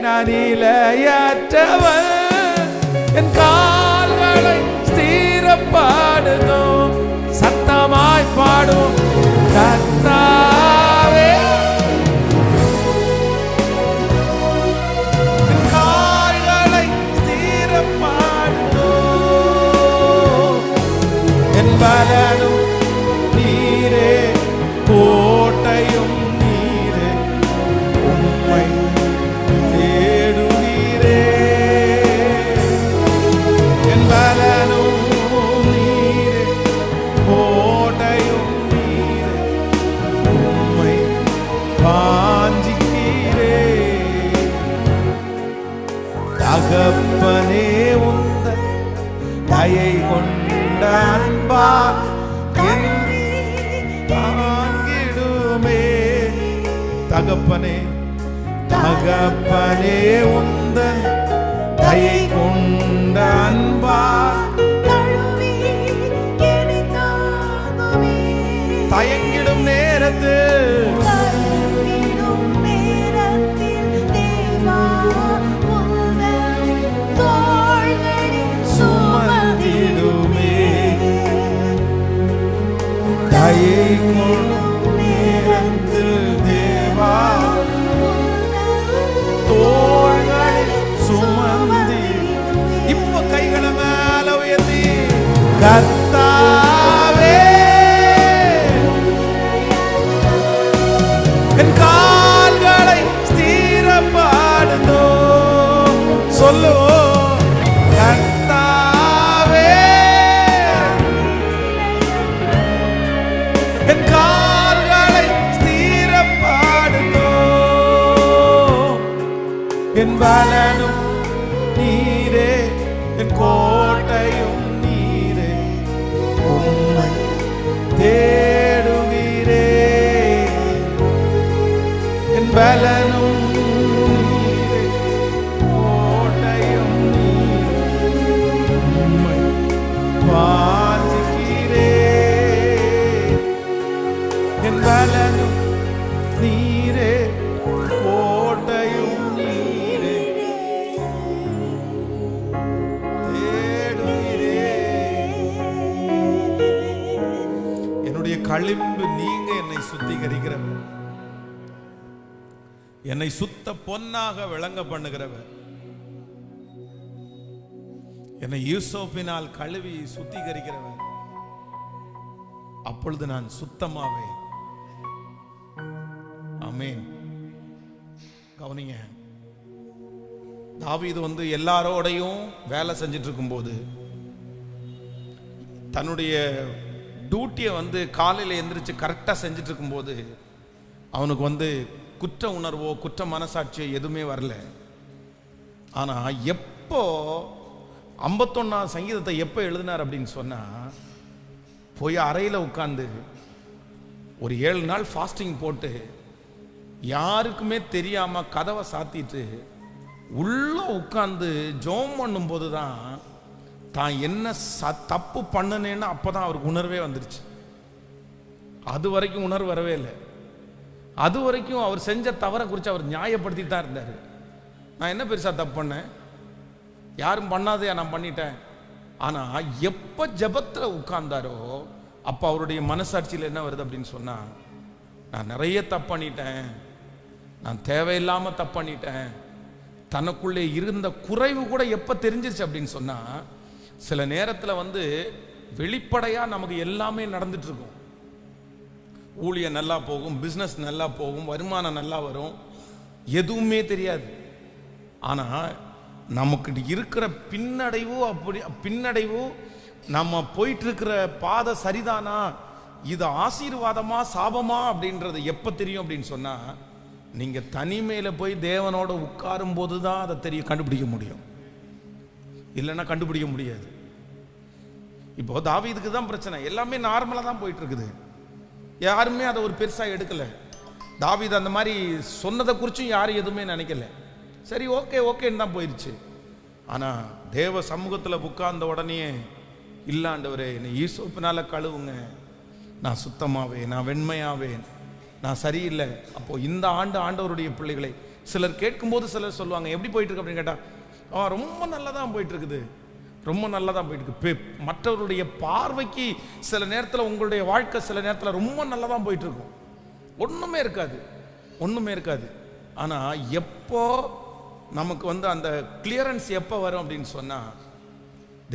நான் நிலையற்றவன், என் கால்களை ஸ்திரப்படுத்தும். சத்தமாய் பாடும். கர்த்தாவே என் கால்களை ஸ்திரப்படுத்தும். என் பலனும் நீரே, கோட்டையும் நீரே, உம்மை தேடுகிறே. என் பலனும் நீரே, கோட்டையும் நீரே, உம்மை வாஞ்சிக்கிறே. தகப்பனே உந்தன் தயை கொண்ட அன்பால் என்னை தாங்கிடுமே. தகப்பனே, தகப்பனே உந்தன் தயை கொண்ட அன்பால் தயங்கிடும் நேரத்தில் சுமந்திடுமே. தயை கொள்ளும் நேரத்தில் தேவா தோள்களில் சுமந்தி. இப்ப கைகளை மேல உயர்த்தி கர்த்தாவே என் கால்களை ஸ்திரப்படுத்தும். சொல்லுவோம். கர்த்தாவே என் கால்களை ஸ்திரப்படுத்தும். என் பலனும் நீரே, என் கோட்டையும் நீரே, உம்மை தேடுகிறே. என் பலனும் நீரே, கோட்டையும் நீரே, உம்மை வாஞ்சிக்கிறே. என் பலனும் நீரே, கோட்டையும் நீரே, தேடுகிறே. என்னுடைய களிம்பு நீங்க என்னை சுத்திகரிக்கிறவர், என்னை சுத்த பொன்னாக விளங்க பண்ணுகிறவர், என்னை யூசோப்பினால் கழுவி சுத்திகரிக்கிறவர். அப்பொழுது நான் சுத்தமாவேன். ஆமென். கவனிங்க. தாவீது எல்லாரோடையும் வேலை செஞ்சிட்டு இருக்கும்போது தன்னுடைய டியூட்டியை காலையில் எந்திரிச்சு கரெக்டாக செஞ்சுட்டு இருக்கும்போது அவனுக்கு குற்ற உணர்வோ குற்ற மனசாட்சியோ எதுவுமே வரல. ஆனால் எப்போ 51ஆம் சங்கீதத்தை எப்போ எழுதினார் அப்படின்னு சொன்னால், போய் அறையில் உட்காந்து ஒரு 7 நாள் ஃபாஸ்டிங் போட்டு யாருக்குமே தெரியாமல் கதவை சாத்திட்டு உள்ளே உட்காந்து ஜெபம் பண்ணும்போது தான் தான் என்ன தப்பு பண்ணுனேன்னு அப்போ தான் அவருக்கு உணர்வே வந்துருச்சு. அது வரைக்கும் உணர்வு வரவே இல்லை. அது வரைக்கும் அவர் செஞ்ச தவறை குறித்து அவர் நியாயப்படுத்திட்டு தான் இருந்தார். நான் என்ன பெருசாக தப்பு பண்ணேன், யாரும் பண்ணாதையா நான் பண்ணிட்டேன். ஆனால் எப்போ ஜெபத்தில் உட்கார்ந்தாரோ அப்போ அவருடைய மனசாட்சியில் என்ன வருது அப்படின்னு சொன்னால், நான் நிறைய தப்பு பண்ணிட்டேன், நான் தேவையில்லாமல் தப்பு பண்ணிட்டேன். தனக்குள்ளே இருந்த குறைவு கூட எப்போ தெரிஞ்சிருச்சு அப்படின்னு சொன்னால், சில நேரத்தில் வெளிப்படையாக நமக்கு எல்லாமே நடந்துட்டு இருக்கும். ஊழியம் நல்லா போகும், பிஸ்னஸ் நல்லா போகும், வருமானம் நல்லா வரும், எதுவுமே தெரியாது. ஆனால் நமக்கு இருக்கிற பின்னடைவு நம்ம போயிட்டு இருக்கிற பாதை சரிதானா, இது ஆசீர்வாதமா சாபமா அப்படின்றது எப்போ தெரியும் அப்படின்னு சொன்னால், நீங்கள் தனிமையில் போய் தேவனோட உட்காரும் போது தான் அதை கண்டுபிடிக்க முடியும். இல்லைன்னா கண்டுபிடிக்க முடியாது. இப்போ தாவீதுக்கு தான் பிரச்சனை. எல்லாமே நார்மலாக தான் போயிட்டு இருக்குது, யாருமே அதை ஒரு பெருசாக எடுக்கலை. தாவீது அந்த மாதிரி சொன்னதை குறித்தும் யாரும் எதுவுமே நினைக்கல. சரி, ஓகேன்னு தான் போயிடுச்சு. ஆனால் தேவ சமூகத்தில் உட்கார்ந்த உடனே இல்லாண்டவரே என்னை ஈசோப்பினால கழுவுங்க, நான் சுத்தமாவேன், நான் வெண்மையாவேன், நான் சரியில்லை. அப்போ இந்த ஆண்டு ஆண்டவருடைய பிள்ளைகளை சிலர் கேட்கும்போது சிலர் சொல்லுவாங்க, எப்படி போயிட்டு இருக்கு அப்படின்னு கேட்டா, ரொம்ப நல்லா தான் போயிட்டு இருக்குது, ரொம்ப நல்லா தான் போயிட்டு இருக்கு. மற்றவருடைய பார்வைக்கு சில நேரத்தில் உங்களுடைய வாழ்க்கை சில நேரத்தில் ரொம்ப நல்லா தான் போயிட்டு இருக்கும், ஒண்ணுமே இருக்காது, ஒண்ணுமே இருக்காது. ஆனா எப்போ நமக்கு அந்த கிளியரன்ஸ் எப்போ வரும் அப்படின்னு சொன்னா,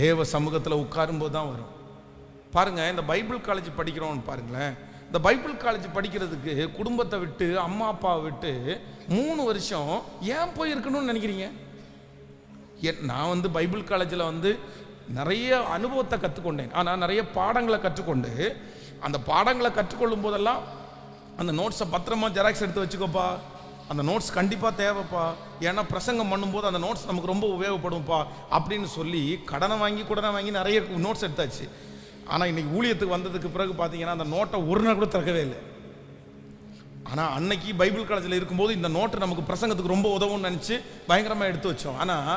தேவ சமூகத்தில் உட்காரும் போது தான் வரும். பாருங்க, இந்த பைபிள் காலேஜ் படிக்கிறோம்னு பாருங்களேன். இந்த பைபிள் காலேஜ் படிக்கிறதுக்கு குடும்பத்தை விட்டு அம்மா அப்பாவை விட்டு 3 வருஷம் ஏன் போயிருக்கணும்னு நினைக்கிறீங்க? நான் பைபிள் காலேஜில் நிறைய அனுபவத்தை கற்றுக்கொண்டேன். ஆனால் நிறைய பாடங்களை கற்றுக்கொண்டு அந்த பாடங்களை கற்றுக்கொள்ளும் போதெல்லாம் அந்த நோட்ஸை பத்திரமா ஜெராக்ஸ் எடுத்து வச்சுக்கோப்பா, அந்த நோட்ஸ் கண்டிப்பாக தேவைப்பா, ஏன்னா பிரசங்கம் பண்ணும்போது அந்த நோட்ஸ் நமக்கு ரொம்ப உபயோகப்படும்ப்பா அப்படின்னு சொல்லி கடனை வாங்கி நிறைய நோட்ஸ் எடுத்தாச்சு. ஆனால் இன்னைக்கு ஊழியத்துக்கு வந்ததுக்கு பிறகு பார்த்தீங்கன்னா அந்த நோட்டை ஒரு நாள் கூட திறக்கவே இல்லை. ஆனால் அன்னைக்கு பைபிள் காலேஜில் இருக்கும்போது இந்த நோட்டு நமக்கு பிரசங்கத்துக்கு ரொம்ப உதவும்னு நினச்சி பயங்கரமாக எடுத்து வச்சோம். ஆனால்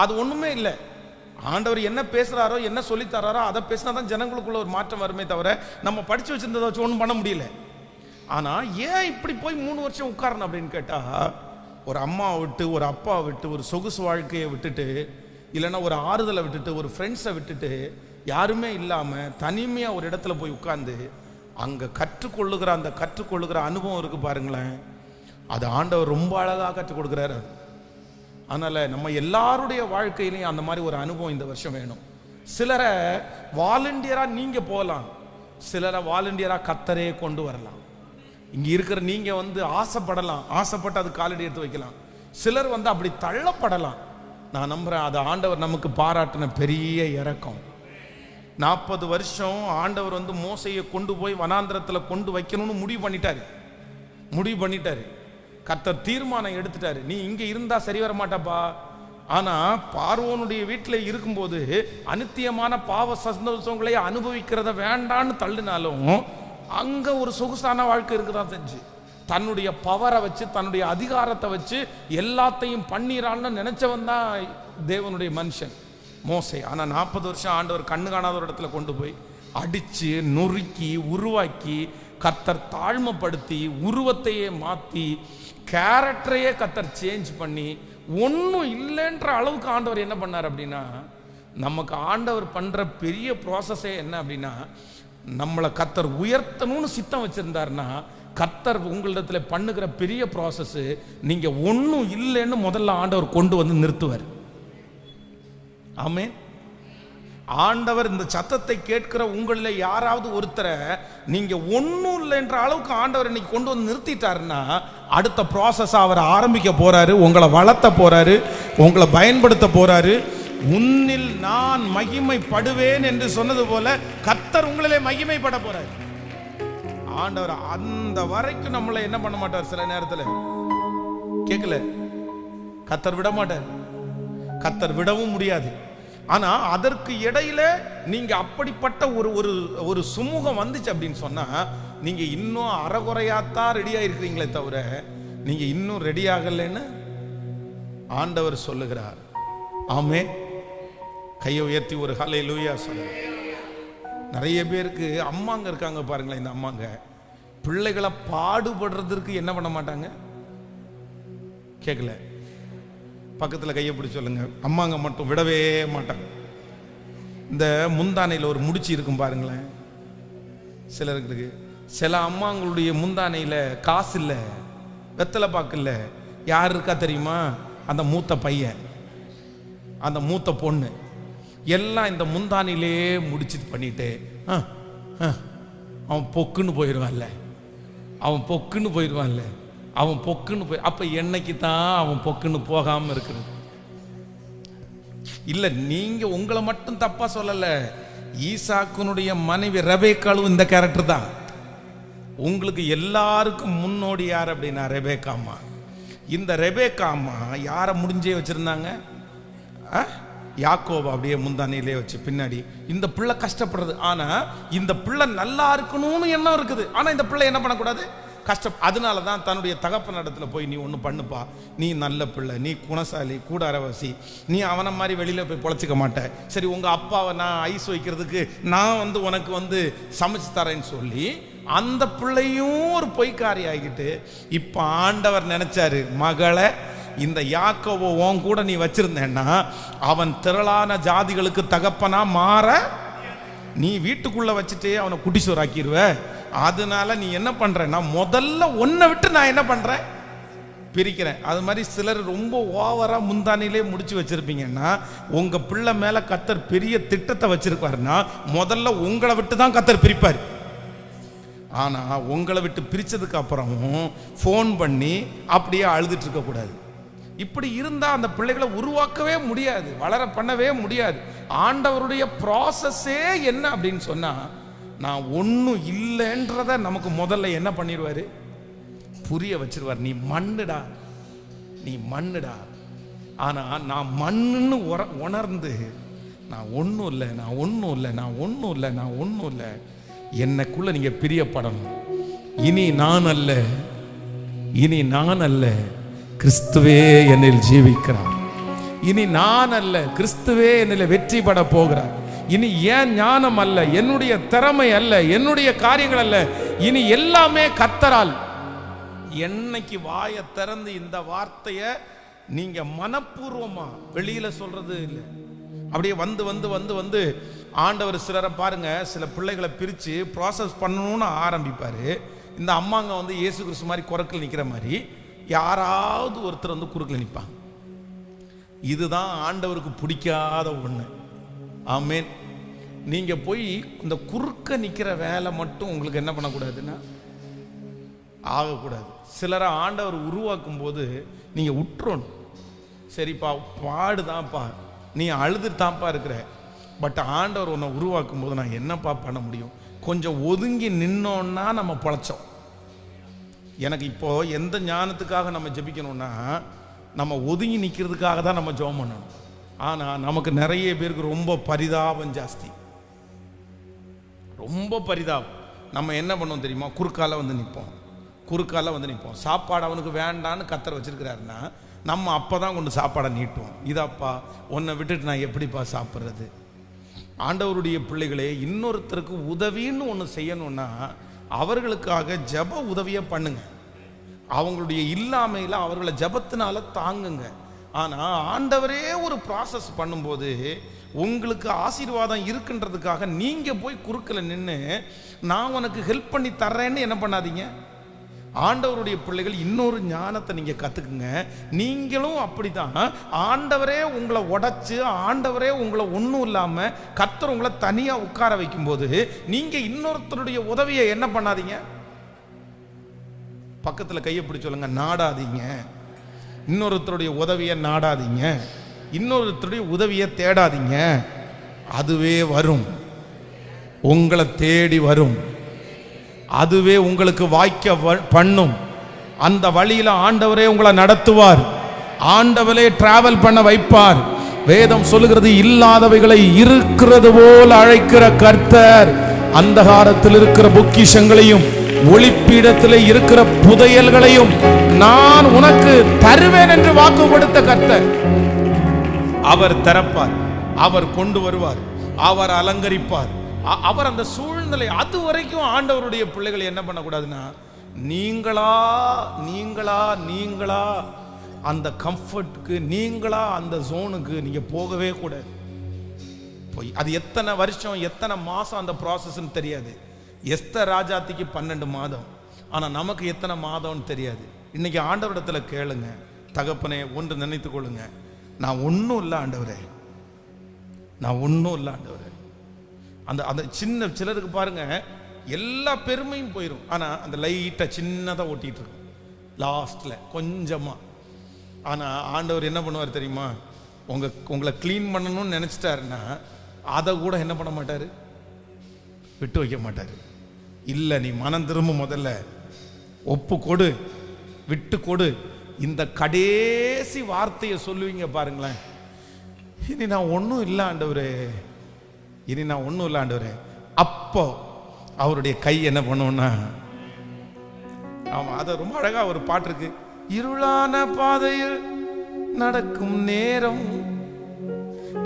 அது ஒன்றுமே இல்லை. ஆண்டவர் என்ன பேசுகிறாரோ என்ன சொல்லித்தராரோ அதை பேசினா தான் ஜனங்களுக்குள்ள ஒரு மாற்றம் வருமே தவிர நம்ம படித்து வச்சிருந்ததை வச்சு ஒன்றும் பண்ண முடியல. ஆனால் ஏன் இப்படி போய் 3 வருஷம் உட்காரணும் அப்படின்னு கேட்டால், ஒரு அம்மாவை விட்டு, ஒரு அப்பாவை விட்டு, ஒரு சொகுசு வாழ்க்கையை விட்டுட்டு, இல்லைன்னா ஒரு ஆறுதலை விட்டுட்டு, ஒரு ஃப்ரெண்ட்ஸை விட்டுட்டு, யாருமே இல்லாமல் தனிமையாக ஒரு இடத்துல போய் உட்கார்ந்து அங்கே கற்றுக்கொள்ளுகிற அனுபவம் இருக்கு பாருங்களேன், அது ஆண்டவர் ரொம்ப அழகாக கற்றுக் கொடுக்குறாரு. அதனால் நம்ம எல்லாருடைய வாழ்க்கையிலையும் அந்த மாதிரி ஒரு அனுபவம் இந்த வருஷம் வேணும். சிலரை வாலண்டியராக நீங்கள் போகலாம், சிலரை வாலண்டியராக கர்த்தரே கொண்டு வரலாம். இங்கே இருக்கிற நீங்கள் ஆசைப்படலாம், ஆசைப்பட்டு அது காலடி எடுத்து வைக்கலாம். சிலர் அப்படி தள்ளப்படலாம். நான் நம்புகிறேன் அது ஆண்டவர் நமக்கு பாராட்டின பெரிய இரக்கம். 40 வருஷம் ஆண்டவர் மோசையை கொண்டு போய் வனாந்திரத்தில் கொண்டு வைக்கணும்னு முடிவு பண்ணிட்டாரு. கர்த்தர் தீர்மானம் எடுத்துட்டாரு, நீ இங்கே இருந்தா சரி வர மாட்டாப்பா. ஆனா பார்வோனுடைய வீட்டில் இருக்கும்போது அநித்தியமான பாவ சந்தோஷங்களை அனுபவிக்கிறத வேண்டான்னு தள்ளினாலும் அங்க ஒரு சொகுசான வாழ்க்கை இருக்குதான் செஞ்சு, தன்னுடைய பவரை வச்சு தன்னுடைய அதிகாரத்தை வச்சு எல்லாத்தையும் பண்ணிரான்னு நினைச்சவன் தான் தேவனுடைய மனுஷன் மோசே. ஆனா 40 வருஷம் ஆண்டவர் கண்ணு காணாத ஒரு இடத்துல கொண்டு போய் அடிச்சு நொறுக்கி உருவாக்கி கர்த்தர் தாழ்மைப்படுத்தி உருவத்தையே மாற்றி கேரக்டரையே கர்த்தர் சேஞ்ச் பண்ணி ஒன்றும் இல்லைன்ற அளவுக்கு ஆண்டவர் என்ன பண்ணார் அப்படின்னா, நமக்கு ஆண்டவர் பண்ற பெரிய ப்ராசஸே என்ன அப்படின்னா, நம்மளை கர்த்தர் உயர்த்தணும்னு சித்தம் வச்சிருந்தாருன்னா கர்த்தர் உங்களிடத்துல பண்ணுகிற பெரிய ப்ராசஸ், நீங்க ஒன்றும் இல்லைன்னு முதல்ல ஆண்டவர் கொண்டு நிறுத்துவார். ஆமென். ஆண்டவர் இந்த சத்தத்தை கேட்கிற உங்களில் யாராவது ஒருத்தரை நீங்க ஒன்றும் இல்லைன்ற அளவுக்கு ஆண்டவர் இன்னைக்கு கொண்டு நிறுத்திட்டாருன்னா அடுத்த ப்ராசஸ் அவர் ஆரம்பிக்க போறாரு, உங்களை வளர்த்த போறாரு, உங்களை பயன்படுத்த போறாரு. உன்னில் நான் மகிமைப்படுவேன் என்று சொன்னது போல கர்த்தர் உங்களிலே மகிமைப்பட போறாரு. ஆண்டவர் அந்த வரைக்கும் நம்மளை என்ன பண்ண மாட்டார், சில நேரத்தில் கேட்கல கர்த்தர் விட மாட்டார், கர்த்தர் விடவும் முடியாது. ஆனா அதற்கு இடையில நீங்க அப்படிப்பட்ட ஒரு சுமூகம் வந்துச்சு அப்படின்னு சொன்னா நீங்க இன்னும் அறகுறையாத்தான் ரெடியா இருக்கிறீங்களே தவிர நீங்க இன்னும் ரெடி ஆகலைன்னு ஆண்டவர் சொல்லுகிறார். ஆமே. கையை உயர்த்தி ஒரு ஹல்லேலூயா சொல்லுங்க. நிறைய பேருக்கு அம்மாங்க இருக்காங்க பாருங்களேன், இந்த அம்மாங்க பிள்ளைகளை பாடுபடுறதுக்கு என்ன பண்ண மாட்டாங்க, கேட்கல, பக்கத்தில் கையை பிடிச்சி சொல்லுங்க, அம்மாங்க மட்டும் விடவே மாட்டாங்க. இந்த முந்தானையில் ஒரு முடிச்சு இருக்கும் பாருங்களேன், சிலருக்கு சில அம்மாங்களுடைய முந்தானையில் காசு இல்லை, வெத்தலை பாக்கு இல்லை, யார் இருக்கா தெரியுமா, அந்த மூத்த பையன், அந்த மூத்த பொண்ணு எல்லாம் இந்த முந்தானிலே முடிச்சு பண்ணிட்டு அவன் பொக்குன்னு போயிடுவான்ல, அவன் பொக்குன்னு போயிடுவான்ல, அவன் பொக்குன்னு போய் அப்ப என்னைக்கு தான் அவன் பொக்குன்னு போகாம இருக்கிறது இல்ல. நீங்க உங்களை மட்டும் தப்பா சொல்லல, ஈசாக்குனுடைய மனைவி ரெபேக்காளும் இந்த கேரக்டர் தான். உங்களுக்கு எல்லாருக்கும் முன்னோடி யார் அப்படின்னா ரெபேக்காமா. இந்த ரெபேக்காமா யார முடிஞ்சே வச்சிருந்தாங்க, யாக்கோபு அப்படியே முந்தானிலே வச்சு பின்னாடி இந்த பிள்ளை கஷ்டப்படுறது. ஆனா இந்த பிள்ளை நல்லா இருக்கணும்னு எண்ணம் இருக்குது, ஆனா இந்த பிள்ளை என்ன பண்ணக்கூடாது, கஷ்டம். அதனால தான் தன்னுடைய தகப்பன் இடத்துல போய் நீ ஒன்று பண்ணுப்பா, நீ நல்ல பிள்ளை, நீ குணசாலி, கூடாரவாசி, நீ அவனை மாதிரி வெளியில் போய் பொழைச்சிக்க மாட்டேன், சரி உங்கள் அப்பாவை நான் ஐஸ் வைக்கிறதுக்கு நான் உனக்கு சமைச்சு தரேன்னு சொல்லி அந்த பிள்ளையும் ஒரு பொய்க்காரி ஆகிட்டு இப்போ ஆண்டவர் நினைச்சாரு, மகளை இந்த யாக்கோபை உன் கூட நீ வச்சிருந்தேன்னா அவன் திரளான ஜாதிகளுக்கு தகப்பனா மாற நீ வீட்டுக்குள்ள வச்சுட்டே அவனை குட்டிச்சோராக்கிடுவ. அதனால நீ என்ன பண்றேன்னா முதல்ல உன்னை விட்டு நான் என்ன பண்றேன், பிரிக்கிறேன். அது மாதிரி சிலர் ரொம்ப ஓவரா முந்தானிலே முடிச்சு வச்சிருப்பீங்கன்னா உங்க பிள்ளை மேல கர்த்தர் பெரிய திட்டத்தை வச்சிருப்பாருன்னா முதல்ல உங்களை விட்டு தான் கர்த்தர் பிரிப்பார். ஆனா உங்களை விட்டு பிரிச்சதுக்கு அப்புறமும் ஃபோன் பண்ணி அப்படியே அழுதுட்டு இருக்க கூடாது. இப்படி இருந்தா அந்த பிள்ளைகளை உருவாக்கவே முடியாது, வளர பண்ணவே முடியாது. ஆண்டவருடைய ப்ராசஸே என்ன அப்படின்னு சொன்னா, நான் ஒன்றும் இல்லைன்றத நமக்கு முதல்ல என்ன பண்ணிடுவாரு, புரிய வச்சிருவார். நீ மண்ணுடா, நீ மண்ணுடா. ஆனா நான் மண்ணுன்னு உணர்ந்து நான் ஒன்றும் இல்லை, நான் ஒன்றும் இல்லை, நான் ஒன்றும் இல்லை, நான் ஒன்றும் இல்லை, என்னக்குள்ள நீங்க பிரியப்படணும். இனி நான் அல்ல, இனி நான் அல்ல, கிறிஸ்துவே என்னில் ஜீவிக்கிறார். இனி நான் அல்ல, கிறிஸ்துவே என்னில் வெற்றி பெற போகிறார். இனி ஏன் ஞானம் அல்ல, என்னுடைய திறமை அல்ல, என்னுடைய காரியங்கள் அல்ல, இனி எல்லாமே கர்த்தரால். என்னைக்கு வாயை திறந்து இந்த வார்த்தையை நீங்க மனப்பூர்வமா வெளியில சொல்றது இல்லை, அப்படியே வந்து வந்து வந்து வந்து ஆண்டவர் சிலரை பாருங்க, சில பிள்ளைகளை பிரித்து ப்ராசஸ் பண்ணணும்னு ஆரம்பிப்பார். இந்த அம்மாங்க இயேசு கிறிஸ்து மாதிரி குறுக்கில் நிற்கிற மாதிரி யாராவது ஒருத்தர் குறுக்கில் நிற்பாங்க. இதுதான் ஆண்டவருக்கு பிடிக்காத ஒன்று. ஆமேன். நீங்கள் போய் இந்த குறுக்க நிற்கிற வேலை மட்டும் உங்களுக்கு என்ன பண்ணக்கூடாதுன்னா ஆகக்கூடாது. சிலரை ஆண்டவர் உருவாக்கும் போது நீங்கள் விட்டுறணும். சரிப்பா பாடுதான்ப்பா, நீ அழுதுட்டான்ப்பா இருக்கிற, பட் ஆண்டவர் உன்னை உருவாக்கும் போது நான் என்னப்பா பண்ண முடியும், கொஞ்சம் ஒதுங்கி நின்னோன்னா நம்ம பொழைச்சோம். எனக்கு இப்போ எந்த ஞானத்துக்காக நம்ம ஜெபிக்கணும்னா நம்ம ஒதுங்கி நிற்கிறதுக்காக தான் நம்ம ஜெபம் பண்ணணும். ஆனால் நமக்கு நிறைய பேருக்கு ரொம்ப பரிதாபம் ஜாஸ்தி, ரொம்ப பரிதாபம். நம்ம என்ன பண்ணுவோம் தெரியுமா, குறுக்கால நிற்போம், குறுக்கால நிற்போம். சாப்பாடு அவனுக்கு வேண்டான்னு கர்த்தர் வச்சிருக்கிறாருன்னா நம்ம அப்போ தான் கொண்டு சாப்பாடை நீட்டுவோம். இதாப்பா உன்னை விட்டுட்டு நான் எப்படிப்பா சாப்பிட்றது. ஆண்டவருடைய பிள்ளைகளே, இன்னொருத்தருக்கு உதவின்னு ஒன்று செய்யணும்னா அவர்களுக்காக ஜெப உதவியை பண்ணுங்க. அவங்களுடைய இல்லாமையில் அவர்களை ஜெபத்தினால தாங்குங்க. ஆனால் ஆண்டவரே ஒரு ப்ராசஸ் பண்ணும்போது உங்களுக்கு ஆசீர்வாதம் இருக்குன்றதுக்காக நீங்கள் போய் குறுக்கில் நின்று நான் உனக்கு ஹெல்ப் பண்ணி தர்றேன்னு என்ன பண்ணாதீங்க. ஆண்டவருடைய பிள்ளைகள் இன்னொரு ஞானத்தை நீங்கள் கற்றுக்குங்க. நீங்களும் அப்படிதான். ஆண்டவரே உங்களை உடைச்சு, ஆண்டவரே உங்களை ஒன்றும் இல்லாமல் கர்த்தர் உங்களை தனியாக உட்கார வைக்கும்போது நீங்கள் இன்னொருத்தருடைய உதவியை என்ன பண்ணாதீங்க, பக்கத்தில் கையை பிடிச்சி சொல்லுங்க, நாடாதீங்க. இன்னொருத்தருடைய உதவியை நாடாதீங்க, இன்னொருத்தருடைய உதவியை தேடாதீங்க. அதுவே வரும், உங்களை தேடி வரும், அதுவே உங்களுக்கு வாய்க்க பண்ணும். அந்த வழியில ஆண்டவரே உங்களை நடத்துவார், ஆண்டவரே டிராவல் பண்ண வைப்பார். வேதம் சொல்லுகிறது, இல்லாதவைகளை இருக்கிறது போல் அழைக்கிற கர்த்தர் அந்தகாரத்தில் இருக்கிற பொக்கிஷங்களையும் ஒளிப்பீடத்தில் இருக்கிற புதையல்களையும் நான் உனக்கு தருவேன் என்று வாக்கு கொடுத்த கர்த்தர். அவர் திறப்பார், அவர் கொண்டு வருவார், அவர் அலங்கரிப்பார், அவர் அந்த சூழ்நிலை. அது வரைக்கும் ஆண்டவருடைய பிள்ளைகள் என்ன பண்ணக்கூடாதுன்னா நீங்களா நீங்களா நீங்களா அந்த கம்ஃபர்ட்டுக்கு, நீங்களா அந்த ஜோனுக்கு நீங்க போகவே கூடாது. போய் அது எத்தனை வருஷம் எத்தனை மாசம் அந்த ப்ராசஸ்ன்னு தெரியாது. எஸ்தர் ராஜாத்திக்கு 12 மாதம், ஆனா நமக்கு எத்தனை மாதம்னு தெரியாது. இன்னைக்கு ஆண்டவரிடத்துல கேளுங்க, தகப்பனே ஒன்று நினைத்து கொள்ளுங்க, நான் ஒன்றும் இல்லை ஆண்டவரே, நான் ஒன்றும் இல்லை ஆண்டவரே. அந்த அந்த சின்ன சிலருக்கு பாருங்க எல்லா பெருமையும் போயிடும், ஆனா அந்த லைட்டா சின்னதாக ஓட்டிட்டு இருக்கும் லாஸ்ட்ல கொஞ்சமா. ஆனா ஆண்டவர் என்ன பண்ணுவார் தெரியுமா, உங்களை கிளீன் பண்ணணும்னு நினைச்சிட்டாருன்னா அதை கூட என்ன பண்ண மாட்டாரு, விட்டு வைக்க மாட்டாரு. இல்லை நீ மனம் திரும்ப, முதல்ல ஒப்பு கொடு, விட்டு கொடு. இந்த கடைசி வார்த்தையை சொல்லுவீங்க பாருங்களேன், இனி நான் ஒன்றும் இல்லை ஆண்டவரே, இனி நான் ஒன்றும் இல்லை ஆண்டவரே. அப்போ அவருடைய கை என்ன பண்ணுவோம்னா ஆமா, அது ரொம்ப அழகா ஒரு பாட்டு இருக்கு. இருளான பாதையில் நடக்கும் நேரம்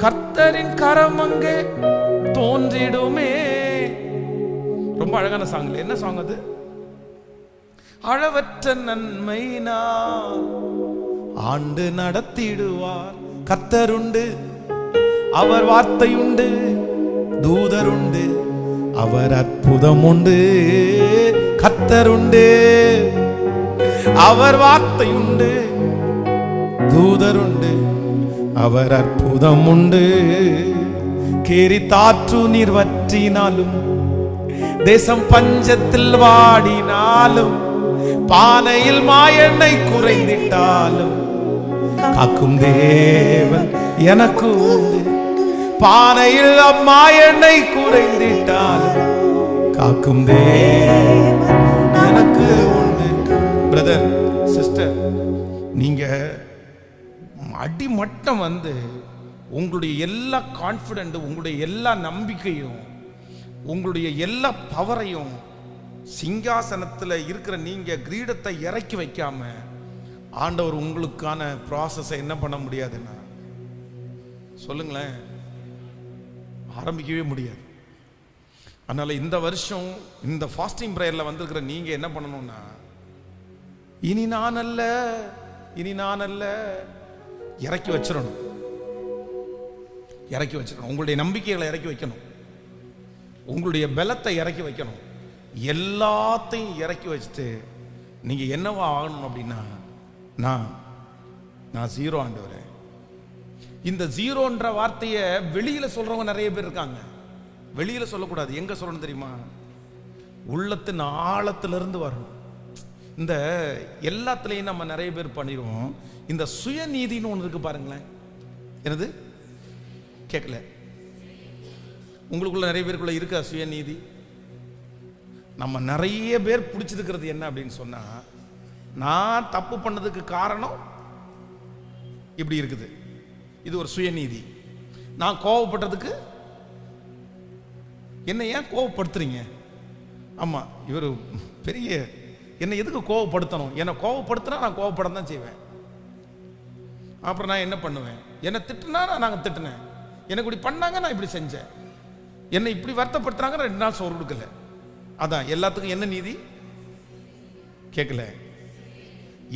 கர்த்தரின் கரம் அங்கே தோன்றிடுமே. ரொம்ப அழகான சாங். என்ன சாங் அது? அளவற்ற நன்மை நான் ஆண்டு நடத்திடுவார். கர்த்தருண்டு, அவர் வார்த்தை உண்டு, தூதர் உண்டு, அவர் அற்புதம் உண்டு. கர்த்தருண்டு, அவர் வார்த்தை உண்டு, தூதர் உண்டு, அவர் அற்புதம் உண்டு. கேரி தாற்று நீர் வற்றினாலும், தேசம் பஞ்சத்தில் வாடினாலும், பானையில் மாயெண்ணெய் குறைந்திட்டாலும், காக்கும் தேவன் எனக்கு உண்டு. பானையில் மாயெண்ணெய் குறைந்திட்டாலும், காக்கும் தேவன் எனக்கு உண்டு. பிரதர், சிஸ்டர், நீங்க அடிமட்டம் உங்களுடைய எல்லா கான்ஃபிடென்ட், உங்களுடைய எல்லா நம்பிக்கையும், உங்களுடைய எல்லா பவரையும் சிங்காசனத்தில் இருக்கிற நீங்க கிரீடத்தை இறக்கி வைக்காம ஆண்டவர் உங்களுக்கான ப்ராசஸை என்ன பண்ண முடியாதுன்னா சொல்லுங்களேன், ஆரம்பிக்கவே முடியாது. அதனால இந்த வருஷம் இந்த ஃபாஸ்டிங் பிரேயர்ல வந்திருக்கிற நீங்க என்ன பண்ணணும்னா, இனி நான் அல்ல, இனி நான் அல்ல, இறக்கி வச்சிடணும். இறக்கி வச்சிடணும். உங்களுடைய நம்பிக்கைகளை இறக்கி வைக்கணும், உங்களுடைய பலத்தை இறக்கி வைக்கணும். எல்லாத்தையும் இறக்கி வச்சுட்டு நீங்க என்னவா ஆகணும் அப்படின்னா, நான் ஜீரோ ஆண்டவரே. இந்த ஜீரோன்ற வார்த்தையை வெளியில சொல்றவங்க நிறைய பேர் இருக்காங்க. வெளியில சொல்லக்கூடாது. எங்க சொல்லணும் தெரியுமா? உள்ளத்தின் ஆழத்திலிருந்து வரணும். இந்த எல்லாத்துலயும் நம்ம நிறைய பேர் பண்ணிடுவோம். இந்த சுயநீதின்னு ஒன்று இருக்கு பாருங்களேன். என்னது? கேட்கல. உங்களுக்குள்ள நிறைய பேருக்குள்ள இருக்கா சுயநீதி? நம்ம நிறைய பேர் பிடிச்சிருக்கிறது என்ன அப்படின்னு சொன்னா, நான் தப்பு பண்ணதுக்கு காரணம் இப்படி இருக்குது, இது ஒரு சுயநீதி. நான் கோவப்பட்டதுக்கு என்ன ஏன் கோவப்படுத்துறீங்க? ஆமா, இவர் பெரிய என்ன எதுக்கு கோவப்படுத்தணும்? என்னை கோவப்படுத்தினா நான் கோவப்பட தான் செய்வேன். அப்புறம் நான் என்ன பண்ணுவேன்? என்னை திட்டுனா நாங்கள் திட்டினேன், எனக்கு இப்படி பண்ணாங்க, நான் இப்படி செஞ்சேன், என்னை இப்படி வருத்தப்படுத்துறாங்க, 2 நாள் சோறு கொடுக்கல. அதான் எல்லாத்துக்கும் என்ன நீதி? கேட்கல.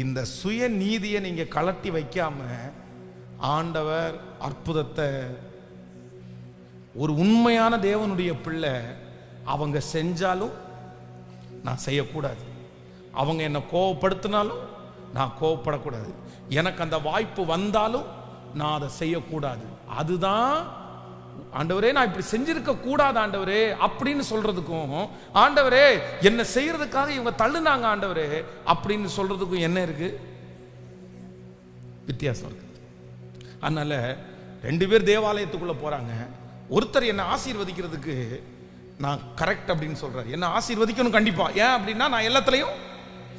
இந்த சுய நீதியை நீங்க கலட்டி வைக்காம ஆண்டவர் அற்புதத்தை, ஒரு உண்மையான தேவனுடைய பிள்ளை அவங்க செஞ்சாலும் நான் செய்யக்கூடாது, அவங்க என்னை கோவப்படுத்தினாலும் நான் கோவப்படக்கூடாது, எனக்கு அந்த வாய்ப்பு வந்தாலும் நான் அதை செய்யக்கூடாது. அதுதான் ஆண்டவரே நான் இப்படி செஞ்சிருக்க கூடாது ஆண்டவரே அப்படின்னு சொல்றதுக்கும், ஆண்டவரே என்ன செய்யறதுக்காக இவங்க தள்ளுனாங்க ஆண்டவரே அப்படின்னு சொல்றதுக்கும் என்ன இருக்கு? வித்தியாசம் இருக்கு. அதனால 2 பேர் தேவாலயத்துக்குள்ள போறாங்க. ஒருத்தர் என்ன ஆசீர்வதிக்கிறதுக்கு நான் கரெக்ட் அப்படின்னு சொல்றாரு, என்ன ஆசீர்வதிக்கணும் கண்டிப்பா. ஏன் அப்படின்னா நான் எல்லாத்துலயும்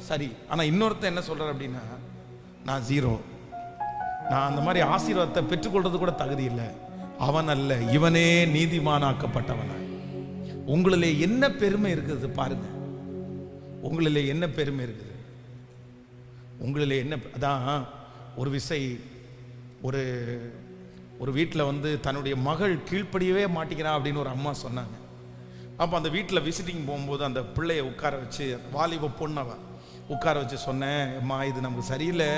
சரி. ஆனா இன்னொருத்தர் என்ன சொல்றாரு அப்படின்னா, நான் ஜீரோ, நான் அந்த மாதிரி ஆசீர்வாதத்தை பெற்றுக்கொள்றது கூட தகுதி இல்லை, அவன் அல்ல இவனே நீதிமானாக்கப்பட்டவன். உங்களிலே என்ன பெருமை இருக்குது பாருங்க, உங்களிலே என்ன பெருமை இருக்குது, உங்களிலே என்ன. அதான் ஒரு விசை ஒரு வீட்டில் தன்னுடைய மகள் கீழ்ப்படியவே மாட்டேங்கிறான் அப்படின்னு ஒரு அம்மா சொன்னாங்க. அப்போ அந்த வீட்டில் விசிட்டிங் போகும்போது அந்த பிள்ளையை உட்கார வச்சு, வாலிப பொண்ணவ உட்கார வச்சு சொன்னேன், அம்மா இது நமக்கு சரியில்லை,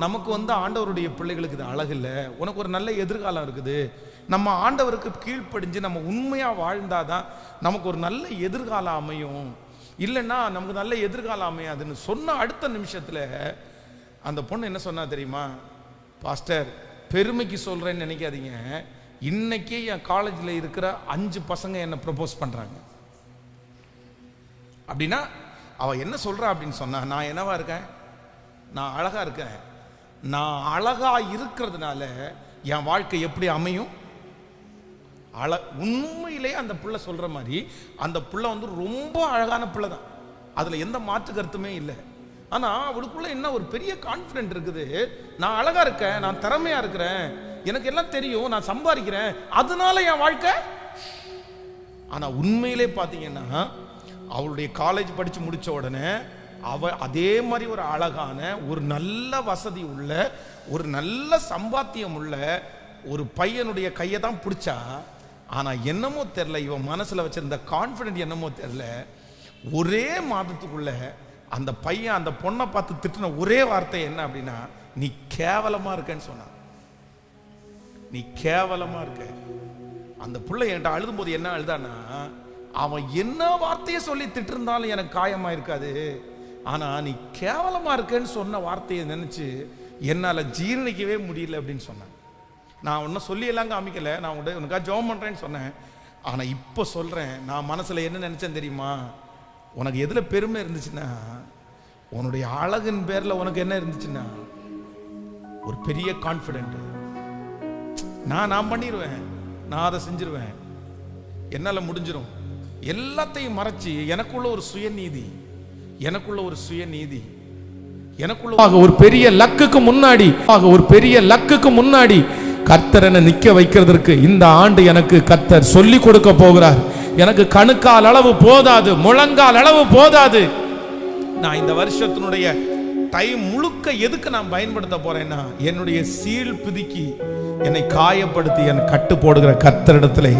நமக்கு ஆண்டவருடைய பிள்ளைகளுக்கு இது அழகு இல்லை, உனக்கு ஒரு நல்ல எதிர்காலம் இருக்குது, நம்ம ஆண்டவருக்கு கீழ்ப்படிஞ்சு நம்ம உண்மையாக வாழ்ந்தாதான் நமக்கு ஒரு நல்ல எதிர்காலம் அமையும், இல்லைன்னா நமக்கு நல்ல எதிர்காலம் அமையாதுன்னு சொன்ன அடுத்த நிமிஷத்தில் அந்த பொண்ணு என்ன சொன்னா தெரியுமா? பாஸ்டர், பெருமைக்கு சொல்றேன்னு நினைக்காதீங்க, இன்னைக்கே என் காலேஜில் இருக்கிற 5 பசங்க என்ன ப்ரப்போஸ் பண்றாங்க. அப்படின்னா அவ என்ன சொல்றா அப்படின்னு சொன்னா, நான் என்னவா இருக்கேன்? நான் அழகா இருக்கேன். நான் அழகா இருக்கிறதுனால என் வாழ்க்கை எப்படி அமையும்? உண்மையிலே அந்த பிள்ளை சொல்ற மாதிரி அந்த பிள்ளை ரொம்ப அழகான பிள்ளை தான், அதுல எந்த மாற்று கருத்துமே இல்லை. ஆனா அவளுக்குள்ள என்ன ஒரு பெரிய கான்ஃபிடென்ட் இருக்குது, நான் அழகா இருக்கேன், நான் திறமையா இருக்கிறேன், எனக்கு எல்லாம் தெரியும், நான் சம்பாதிக்கிறேன், அதனால என் வாழ்க்கை. ஆனா உண்மையிலே பாத்தீங்கன்னா அவளுடைய காலேஜ் படிச்சு முடிச்ச உடனே அதே மாதிரி ஒரு அழகான, ஒரு நல்ல வசதி உள்ள, ஒரு நல்ல சம்பாத்தியம் உள்ள ஒரு பையனுடைய கையை தான் பிடிச்சா. ஆனா என்னமோ தெரியல, இவன் மனசுல வச்சிருந்த கான்பிடன்ட் என்னமோ தெரியல, ஒரே மாதத்துக்குள்ள அந்த பையன் அந்த பொண்ணை பார்த்து திட்டின ஒரே வார்த்தை என்ன அப்படின்னா, நீ கேவலமா இருக்கன்னு சொன்னான். நீ கேவலமா இருக்க. அந்த பிள்ளை என்கிட்ட அழுதும் போது என்ன அழுதானா, அவன் என்ன வார்த்தையை சொல்லி திட்டு இருந்தாலும் எனக்கு காயமா இருக்காது, ஆனா நீ கேவலமா இருக்கன்னு சொன்ன வார்த்தையை நினைச்சு என்னால ஜீரணிக்கவே முடியல அப்படின்னு சொன்னான். நான் ஒன்னும் சொல்லி எல்லாம் காமிக்கல, நான் உனக்காக ஜெபம் பண்றேன்னு சொன்னேன். ஆனா இப்ப சொல்றேன், நான் மனசுல என்ன நினைச்சேன் தெரியுமா? உனக்கு எதுல பெருமை இருந்துச்சுன்னா, உன்னுடைய அழகின் பேர்ல உனக்கு என்ன இருந்துச்சுன்னா ஒரு பெரிய கான்பிடென்ட். நான் பண்ணிடுவேன், நான் அதை செஞ்சிருவேன், என்னால முடிஞ்சிடும். எல்லாத்தையும் மறைச்சு எனக்குள்ள ஒரு சுயநீதி, எனக்குள்ள ஒரு சுயநீதி, எனக்குள்ள ஒரு பெரிய லக்குக்கு முன்னாடி கர்த்தர் என்ன நிக்க வைக்கிறதுக்கு இந்த ஆண்டு எனக்கு கர்த்தர் சொல்லி கொடுக்க போகிறார். எனக்கு கணுக்கால் அளவு போதாது, முழங்கால் அளவு போதாது. நான் இந்த வருஷத்தினுடைய டைம் முழுக்க எதுக்கு நான் பயன்படுத்த போறேன்னா, என்னுடைய சீல் பிதுக்கி என்னை காயப்படுத்தி என் கட்டு போடுகிற கர்த்தரிடத்திலே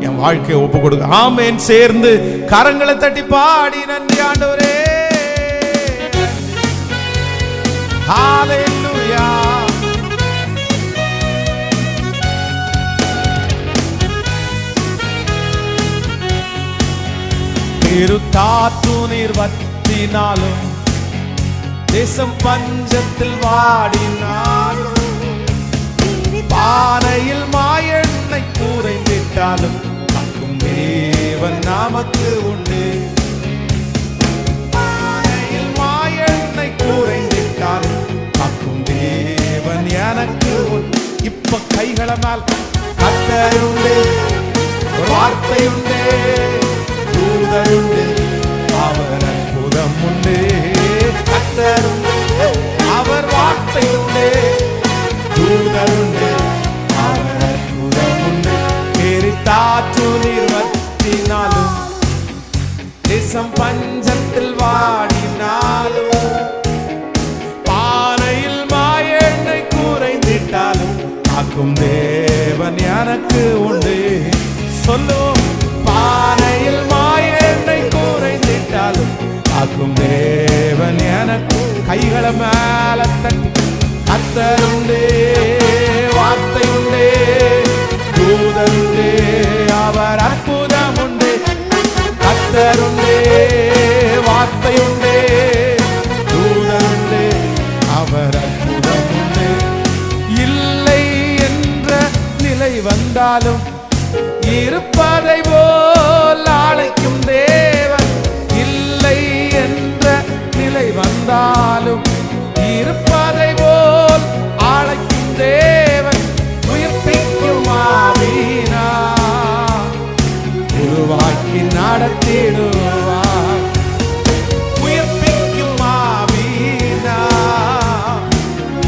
என் வாழ்க்கையை ஒப்பு கொடுக்க. ஆமென். சேர்ந்து கரங்களை தட்டி பாடி நன்றி ஆண்டவரே. ஹalleluya. காற்று நீர் வற்றினாலும், தேசம் பஞ்சத்தில் வாடினாலும், பானையில் மாயெண்ணெய் குறைந்திட்டாலும் காக்கும் தேவன் நமக்கு உண்டு. பானையில் மாயெண்ணெய் குறைந்திட்டாலும் காக்கும் தேவன் எனக்கு உண்டு. இப்ப கைகள மேல் கர்த்தருண்டு, வார்த்தையுண்டு, தூதருண்டு, அவர் அற்புதம் உண்டு. கர்த்தருண்டு, அவர் வார்த்தையுண்டு, தூதருண்டு, அவர் அற்புதம் உண்டு. காற்று நீர் வற்றினாலும், தேசம் பஞ்சத்தில் வாடினாலும், பானையில் மாயெண்ணெய் குறைந்திட்டாலும் காக்கும் தேவன் எனக்கு உண்டு. சொல்லுவோம், பானையில் மாயெண்ணெய் குறைந்திட்டாலும் காக்கும் தேவன் எனக்கு. கைகளை மேல தட்டி கர்த்தருண்டு, வார்த்தையுண்டு, தூதருண்டு, அவர் அற்புதம் உண்டு. கர்த்தருண்டு, வார்த்தையுண்டு, தூதருண்டு, அவர் அற்புதம் உண்டு. இல்லை என்ற நிலை வந்தாலும் இருப்பதை போல் அழைக்கும் தேவன். இல்லை என்ற நிலை வந்தாலும் இருப்பதை போல் அழைக்கும் தேவன். உயிர்ப்பிக்கும் ஆவியினா உருவாக்கி நடத்திடுவார். உயிர்ப்பிக்கும் ஆவியினா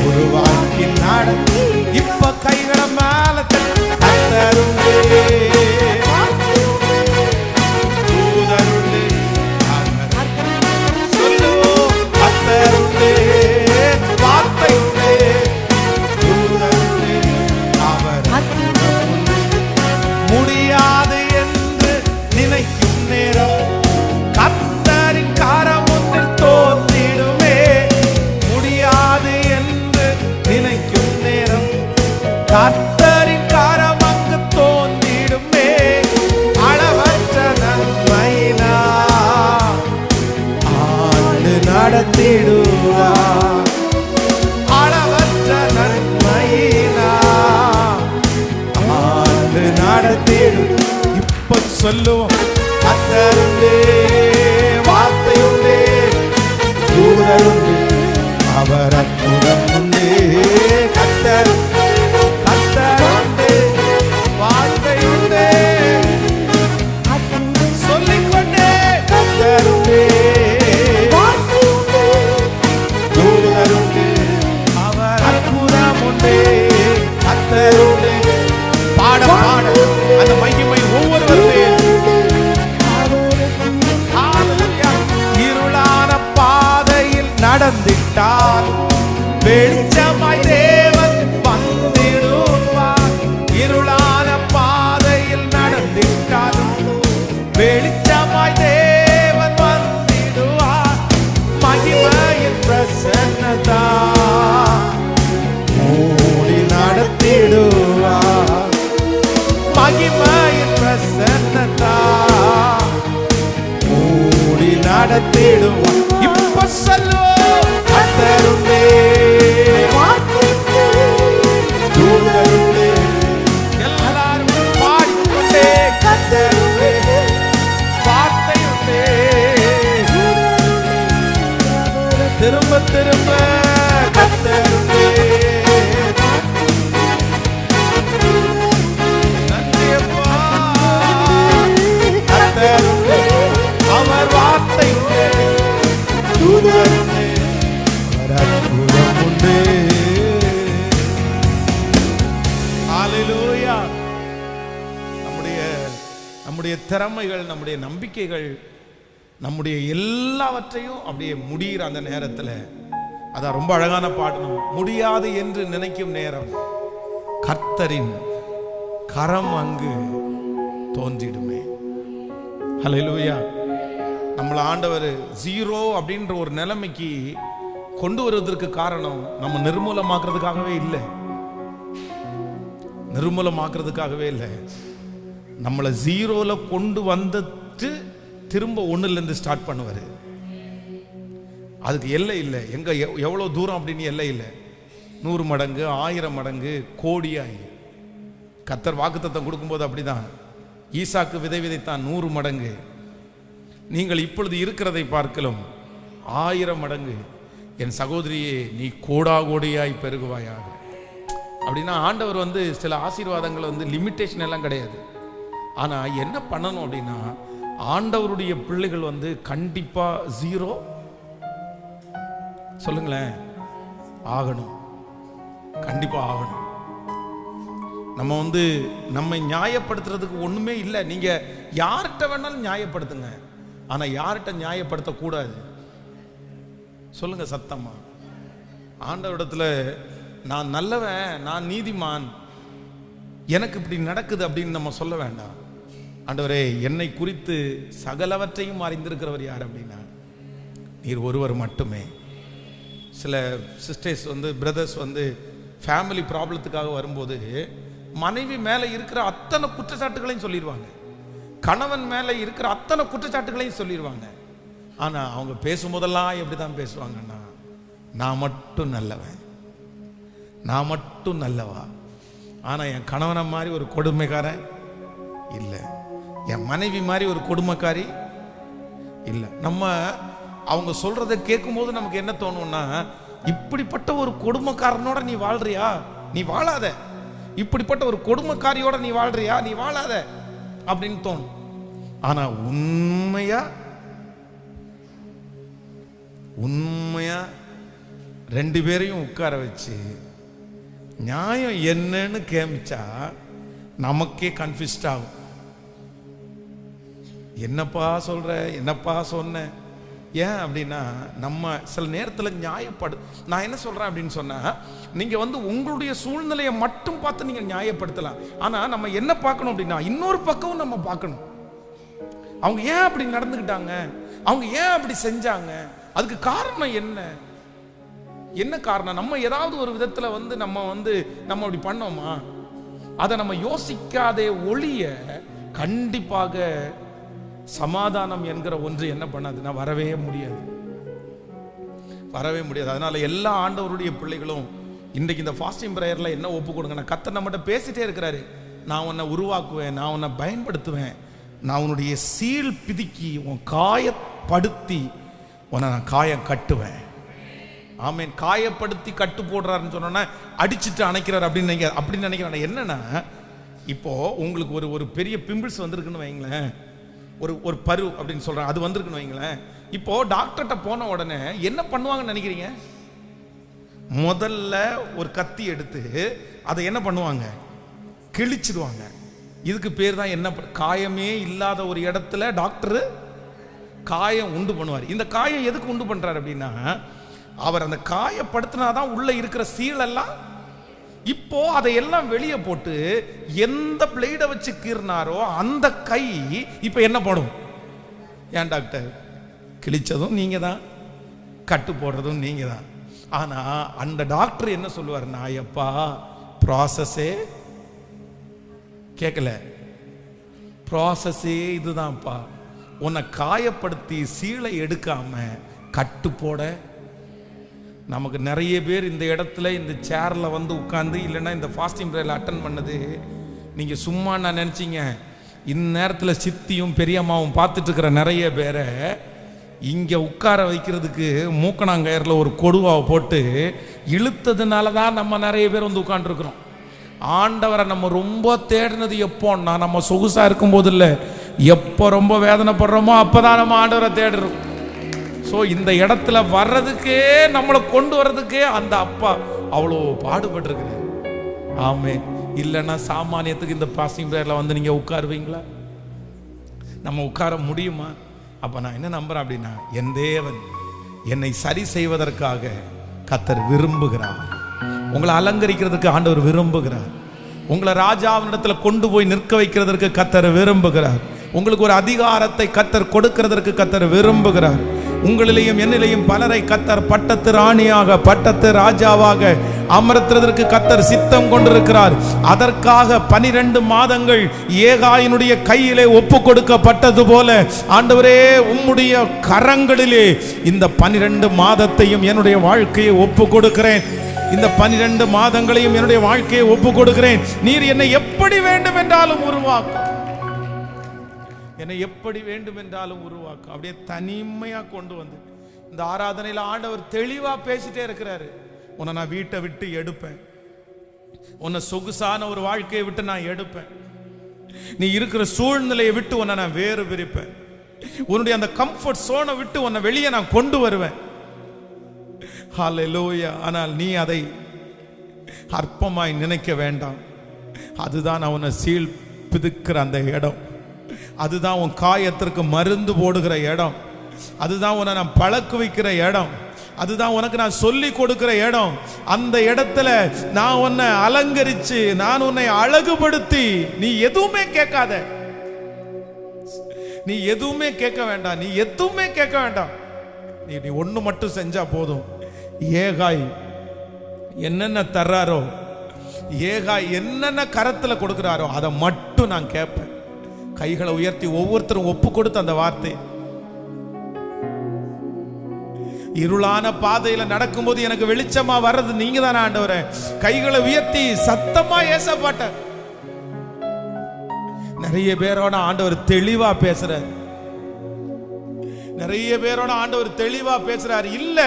உருவாக்கி நடத்தி. இப்ப கைகளை மேல கர்த்தருண்டு, தூதருண்டு, சொல்லுவோம், கர்த்தருண்டு, வார்த்தையுண்டு, தூதருண்டு, அவர் அற்புதமுண்டு. முடியாது என்று நினைக்கும் நேரம் கர்த்தரின் கரம் ஒன்றில் தோன்றிடுமே. முடியாது என்று நினைக்கும் நேரம் கர்த்தரின் கரம் அங்கு தோன்றிடுமே. அளவற்ற நன்மையினா ஆண்டு நடத்திடுவார். அளவற்ற நன்மையினா ஆண்டு நடத்திடு. இப்ப சொல்லுவோம், கர்த்தருண்டு, வார்த்தையுண்டு, தூதருண்டு, அவர் அற்புதம் உண்டு. கர்த்தர் கர்த்தருண்டு, வார்த்தையுண்டு, சொல்லிக்கொண்டே கர்த்தருண்டு, தூதருண்டு, அவர் அற்புதம் உண்டு. கர்த்தருண்டு. பாட பாட அந்த மகிமை ஒவ்வொருவருடைய நடந்திட்டால் வெளிச்சமாய் தேவன் வந்திடுவார். இருளான பாதையில் நடந்திட்டாலும் வெளிச்சமாய் தேவன் வந்திடுவார். மகிமையின் பிரசன்னதா மூடி நடத்திடுவார். மகிமையின் பிரசன்னதா மூடி நடத்திடுவார். இப்ப சொல்லுவோம், கர்த்தருண்டே, தூதருண்டே, எல்லாரும் பாடிக்கொண்டே, கர்த்தருண்டே, வார்த்தையுண்டே, திரும்ப திரும்ப கர்த்தருண்டே. நன்றியப்பா, கர்த்தருண்டே, அவர் வார்த்தையுண்டே, தூதருண்டே, அவர் அற்புதம் உண்டே. ஹல்லேலூயா. நம்முடைய திறமைகள், நம்முடைய நம்பிக்கைகள், நம்முடைய எல்லாவற்றையும் அப்படியே முடிகிற அந்த நேரத்தில், அதான் ரொம்ப அழகான பாடணும். முடியாது என்று நினைக்கும் நேரம் கர்த்தரின் கரம் அங்கு தோன்றிடுமே. ஹல்லேலூயா. நம்மள ஆண்டவர் ஜீரோ அப்படின்ற ஒரு நிலைமைக்கு கொண்டு வருவதற்கு காரணம் நம்ம நிர்மூலமாக்குறதுக்காகவே இல்லை, நிர்மூலமாக்குறதுக்காகவே இல்லை. நம்மளை ஜீரோல கொண்டு வந்துட்டு திரும்ப ஒன்னுலேருந்து ஸ்டார்ட் பண்ணுவார். அதுக்கு எல்லை இல்லை, எங்க எவ்வளோ தூரம் அப்படின்னு எல்லை இல்லை. 100 மடங்கு, 1000 மடங்கு, கோடியாய். கர்த்தர் வாக்குத்தத்தம் கொடுக்கும்போது அப்படிதான், ஈசாக்கு விதை விதைத்தான் 100 மடங்கு. நீங்கள் இப்பொழுது இருக்கிறதை பார்க்கலாம் 1000 மடங்கு. என் சகோதரியே, நீ கோடா கோடியாய் பெருகுவாயாக. அப்படின்னா ஆண்டவர் சில ஆசீர்வாதங்கள் லிமிட்டேஷன் எல்லாம் கிடையாது. ஆனா என்ன பண்ணணும் அப்படின்னா, ஆண்டவருடைய பிள்ளைகள் கண்டிப்பா ஜீரோ சொல்லுங்களேன் ஆகணும், கண்டிப்பா ஆகணும். நம்ம நம்மை நியாயப்படுத்துறதுக்கு ஒண்ணுமே இல்லை. நீங்க யார்கிட்ட வேணாலும் நியாயப்படுத்துங்க, ஆனா யார்கிட்ட நியாயப்படுத்த கூடாது. சொல்லுங்க சத்தமா. ஆண்டவரிடத்துல நான் நல்லவன், நான் நீதிமான், எனக்கு இப்படி நடக்குது அப்படின்னு நம்ம சொல்ல வேண்டாம். ஆண்டவரே, என்னை குறித்து சகலவற்றையும் அறிந்திருக்கிறவர் யார் அப்படின்னா நீர் ஒருவர் மட்டுமே. சில சிஸ்டர்ஸ் பிரதர்ஸ் ஃபேமிலி ப்ராப்ளத்துக்காக வரும்போது மனைவி மேலே இருக்கிற அத்தனை குற்றச்சாட்டுகளையும் சொல்லிடுவாங்க, கணவன் மேலே இருக்கிற அத்தனை குற்றச்சாட்டுகளையும் சொல்லிடுவாங்க. ஆனால் அவங்க பேசும்போதெல்லாம் எப்படி தான் பேசுவாங்கன்னா, நான் மட்டும் நல்லவன், நான் மட்டும் நல்லவா. ஆனால் என் கணவனை மாதிரி ஒரு கொடுமைக்காரன் இல்லை, என் மனைவி மாதிரி ஒரு கொடுமைக்காரி இல்லை. நம்ம அவங்க சொல்றதை கேட்கும் போது நமக்கு என்ன தோணும்னா, இப்படிப்பட்ட ஒரு கொடுமைக்காரனோட நீ வாழ்றியா, நீ வாழாத. இப்படிப்பட்ட ஒரு கொடுமைக்காரியோட நீ வாழ்றியா, நீ வாழாத அப்படின்னு தோணும். ஆனா உண்மையா உண்மையா 2 பேரையும் உட்கார வச்சு நியாயம் என்னன்னு கேமிச்சா நமக்கே கன்ஃபியூஸ்ட் ஆகும். என்னப்பா சொல்ற, என்னப்பா சொன்ன. ஏன் அப்படின்னா, நம்ம சில நேரத்தில் நான் என்ன சொல்றேன் அப்படின்னு சொன்னா, நீங்க உங்களுடைய சூழ்நிலையை மட்டும் பார்த்து நீங்க நியாயப்படுத்தலாம். ஆனா நம்ம என்ன பார்க்கணும் அப்படின்னா, இன்னொரு பக்கம் நம்ம பார்க்கணும். அவங்க ஏன் அப்படி நடந்துக்கிட்டாங்க, அவங்க ஏன் அப்படி செஞ்சாங்க, அதுக்கு காரணம் என்ன, என்ன காரணம். நம்ம ஏதாவது ஒரு விதத்துல நம்ம அப்படி பண்ணோமா, அதை நம்ம யோசிக்காதே ஒழிய கண்டிப்பாக சமாதானம் என்கிற ஒன்று என்ன பண்ணாதுன்னா வரவே முடியாது, வரவே முடியாது. அதனால எல்லா ஆண்டவருடைய பிள்ளைகளும் இன்றைக்கு இந்த ஃபாஸ்டிங் பிரேயர்ல என்ன ஒப்பு கொடுங்க. கர்த்தர் நம்மகிட்ட பேசிட்டே இருக்கிறாரு, நான் உன்னை உருவாக்குவேன், நான் உன்னை பயன்படுத்துவேன், நான் உன்னுடைய சீல் பிதுக்கி உன் காயப்படுத்தி உன்னை நான் காயம் கட்டுவேன். ஆமேன். காயப்படுத்தி கட்டு போடுறாருன்னு சொன்னோன்னா அடிச்சுட்டு அணைக்கிறார் அப்படின்னு நினைக்கிறேன். என்னன்னா, இப்போ உங்களுக்கு ஒரு பெரிய பிம்பிள்ஸ் வந்திருக்குன்னு வைங்களேன், ஒரு பரு அப்படின்னு சொல்றேன், அது வந்திருக்குன்னு வைங்களேன். இப்போ டாக்டர்கிட்ட போன உடனே என்ன பண்ணுவாங்கன்னு நினைக்கிறீங்க? முதல்ல ஒரு கத்தி எடுத்து அதை என்ன பண்ணுவாங்க, கிழிச்சிடுவாங்க. இதுக்கு பேர் தான் என்ன, காயமே இல்லாத ஒரு இடத்துல டாக்டர் காயம் உண்டு பண்ணுவார். இந்த காயம் எதுக்கு உண்டு பண்றாரு அப்படின்னா, அவர் அந்த காயப்படுத்தினாதான் உள்ள இருக்கிற சீலெல்லாம் இப்போ அதையெல்லாம் வெளியே போட்டு எந்த பிளேடை வச்சு கீறினாரோ அந்த கை இப்ப என்ன போடும்? ஏன் டாக்டர், கிழிச்சதும் நீங்க தான், கட்டு போடுறதும் நீங்க தான். ஆனா அந்த டாக்டர் என்ன சொல்லுவாருன்னா, ஐயப்பா ப்ராசஸே கேட்கல, ப்ராசஸே இதுதான்ப்பா, உன்னை காயப்படுத்தி சீலை எடுக்காம கட்டு போட. நமக்கு நிறைய பேர் இந்த இடத்துல இந்த சேர்ல வந்து உட்கார்ந்து இல்லைன்னா இந்த ஃபாஸ்டிங் ப்ரேயர்ல அட்டன் பண்ணது நீங்க சும்மா நான் நினைச்சீங்க. இந்நேரத்தில் சித்தியும் பெரியம்மாவும் பார்த்துட்டு இருக்கிற நிறைய பேரை இங்க உட்கார வைக்கிறதுக்கு மூக்கணாங்கயர்ல ஒரு கொடுவாவை போட்டு இழுத்ததுனால தான் நம்ம நிறைய பேர் வந்து உட்காந்துருக்கிறோம். ஆண்டவரை நம்ம ரொம்ப தேடினது எப்போன்னா நம்ம சொகுசா இருக்கும் போது இல்லை, எப்போ ரொம்ப வேதனைப்படுறோமோ அப்பதான் நம்ம ஆண்டவரை தேடுறோம். ஸோ இந்த இடத்துல வர்றதுக்கே நம்மளை கொண்டு வர்றதுக்கே அந்த அப்பா அவ்வளோ பாடுபட்டிருக்கிறார். ஆமே. இல்லைன்னா சாமானியத்துக்கு இந்த பாஸ்டிங் ப்ரேயர்ல வந்து நீங்க உட்காருவீங்களா? நம்ம உட்கார முடியுமா? அப்ப நான் என்ன நம்புறேன் அப்படின்னா, என் தேவன் என்னை சரி செய்வதற்காக கர்த்தர் விரும்புகிறார். உங்களை அலங்கரிக்கிறதுக்கு ஆண்டவர் விரும்புகிறார். உங்களை ராஜாவினிடத்துல கொண்டு போய் நிற்க வைக்கிறதற்கு கர்த்தர் விரும்புகிறார். உங்களுக்கு ஒரு அதிகாரத்தை கர்த்தர் கொடுக்கிறதற்கு கர்த்தர் விரும்புகிறார். உங்களிலேயும் என்னிலேயும் பலரை கர்த்தர் பட்டத்து ராணியாக பட்டத்து ராஜாவாக அமர்த்துவதற்கு கர்த்தர் சித்தம் கொண்டிருக்கிறார். அதற்காக 12 மாதங்கள் ஏகாயினுடைய கையிலே ஒப்பு கொடுக்கப்பட்டது போல ஆண்டவரே உம்முடைய கரங்களிலே இந்த 12 மாதத்தையும் என்னுடைய வாழ்க்கையை ஒப்பு கொடுக்கிறேன். இந்த 12 மாதங்களையும் என்னுடைய வாழ்க்கையை ஒப்பு கொடுக்கிறேன். நீர் என்னை எப்படி வேண்டும் என்றாலும் உருவாக்கும், என்னை எப்படி வேண்டும் என்றாலும் உருவாக்கும். அப்படியே தனிமையா கொண்டு வந்து இந்த ஆராதனையில ஆண்டவர் தெளிவா பேசிட்டே இருக்கிறாரு. உன்னை நான் வீட்டை விட்டு எடுப்பேன், உன்னை சொகுசான ஒரு வாழ்க்கையை விட்டு நான் எடுப்பேன், நீ இருக்கிற சூழ்நிலையை விட்டு உன்னை நான் வேறு பிரிப்பேன், உன்னுடைய அந்த கம்ஃபர்ட் சோனை விட்டு உன்னை வெளியே நான் கொண்டு வருவேன். ஹல்லேலூயா. ஆனால் நீ அதை அற்பமாய் நினைக்க வேண்டாம். அதுதான் அவனை சீல் பிதுக்கிற அந்த இடம், அதுதான் உன் காயத்திற்கு மருந்து போடுகிற இடம், அதுதான் உன்னை நான் பழக்க வைக்கிற இடம், அதுதான் உனக்கு நான் சொல்லி கொடுக்கிற இடம். அந்த இடத்துல நான் உன்னை அலங்கரிச்சு நான் உன்னை அழகுபடுத்தி, நீ எதுவுமே கேட்காத, நீ எதுவுமே கேட்க வேண்டாம், நீ எதுவுமே கேட்க வேண்டாம். நீ ஒண்ணு மட்டும் செஞ்சா போதும். ஏகாய் என்னென்ன தர்றாரோ, ஏகாய் என்னென்ன கரத்துல கொடுக்கிறாரோ அதை மட்டும் நான் கேட்பேன். கைகளை உயர்த்தி ஒவ்வொருத்தரும் ஒப்பு கொடுத்து அந்த வார்த்தை, இருளான பாதையில நடக்கும்போது எனக்கு வெளிச்சமா வர்றது நீங்க தானே ஆண்டவரே. கைகளை உயர்த்தி சத்தமா ஏசப்பாட்ட நிறைய பேரோட ஆண்டவர் தெளிவா பேசுறார். நிறைய பேரோட ஆண்டவர் தெளிவா பேசுறாரு. இல்ல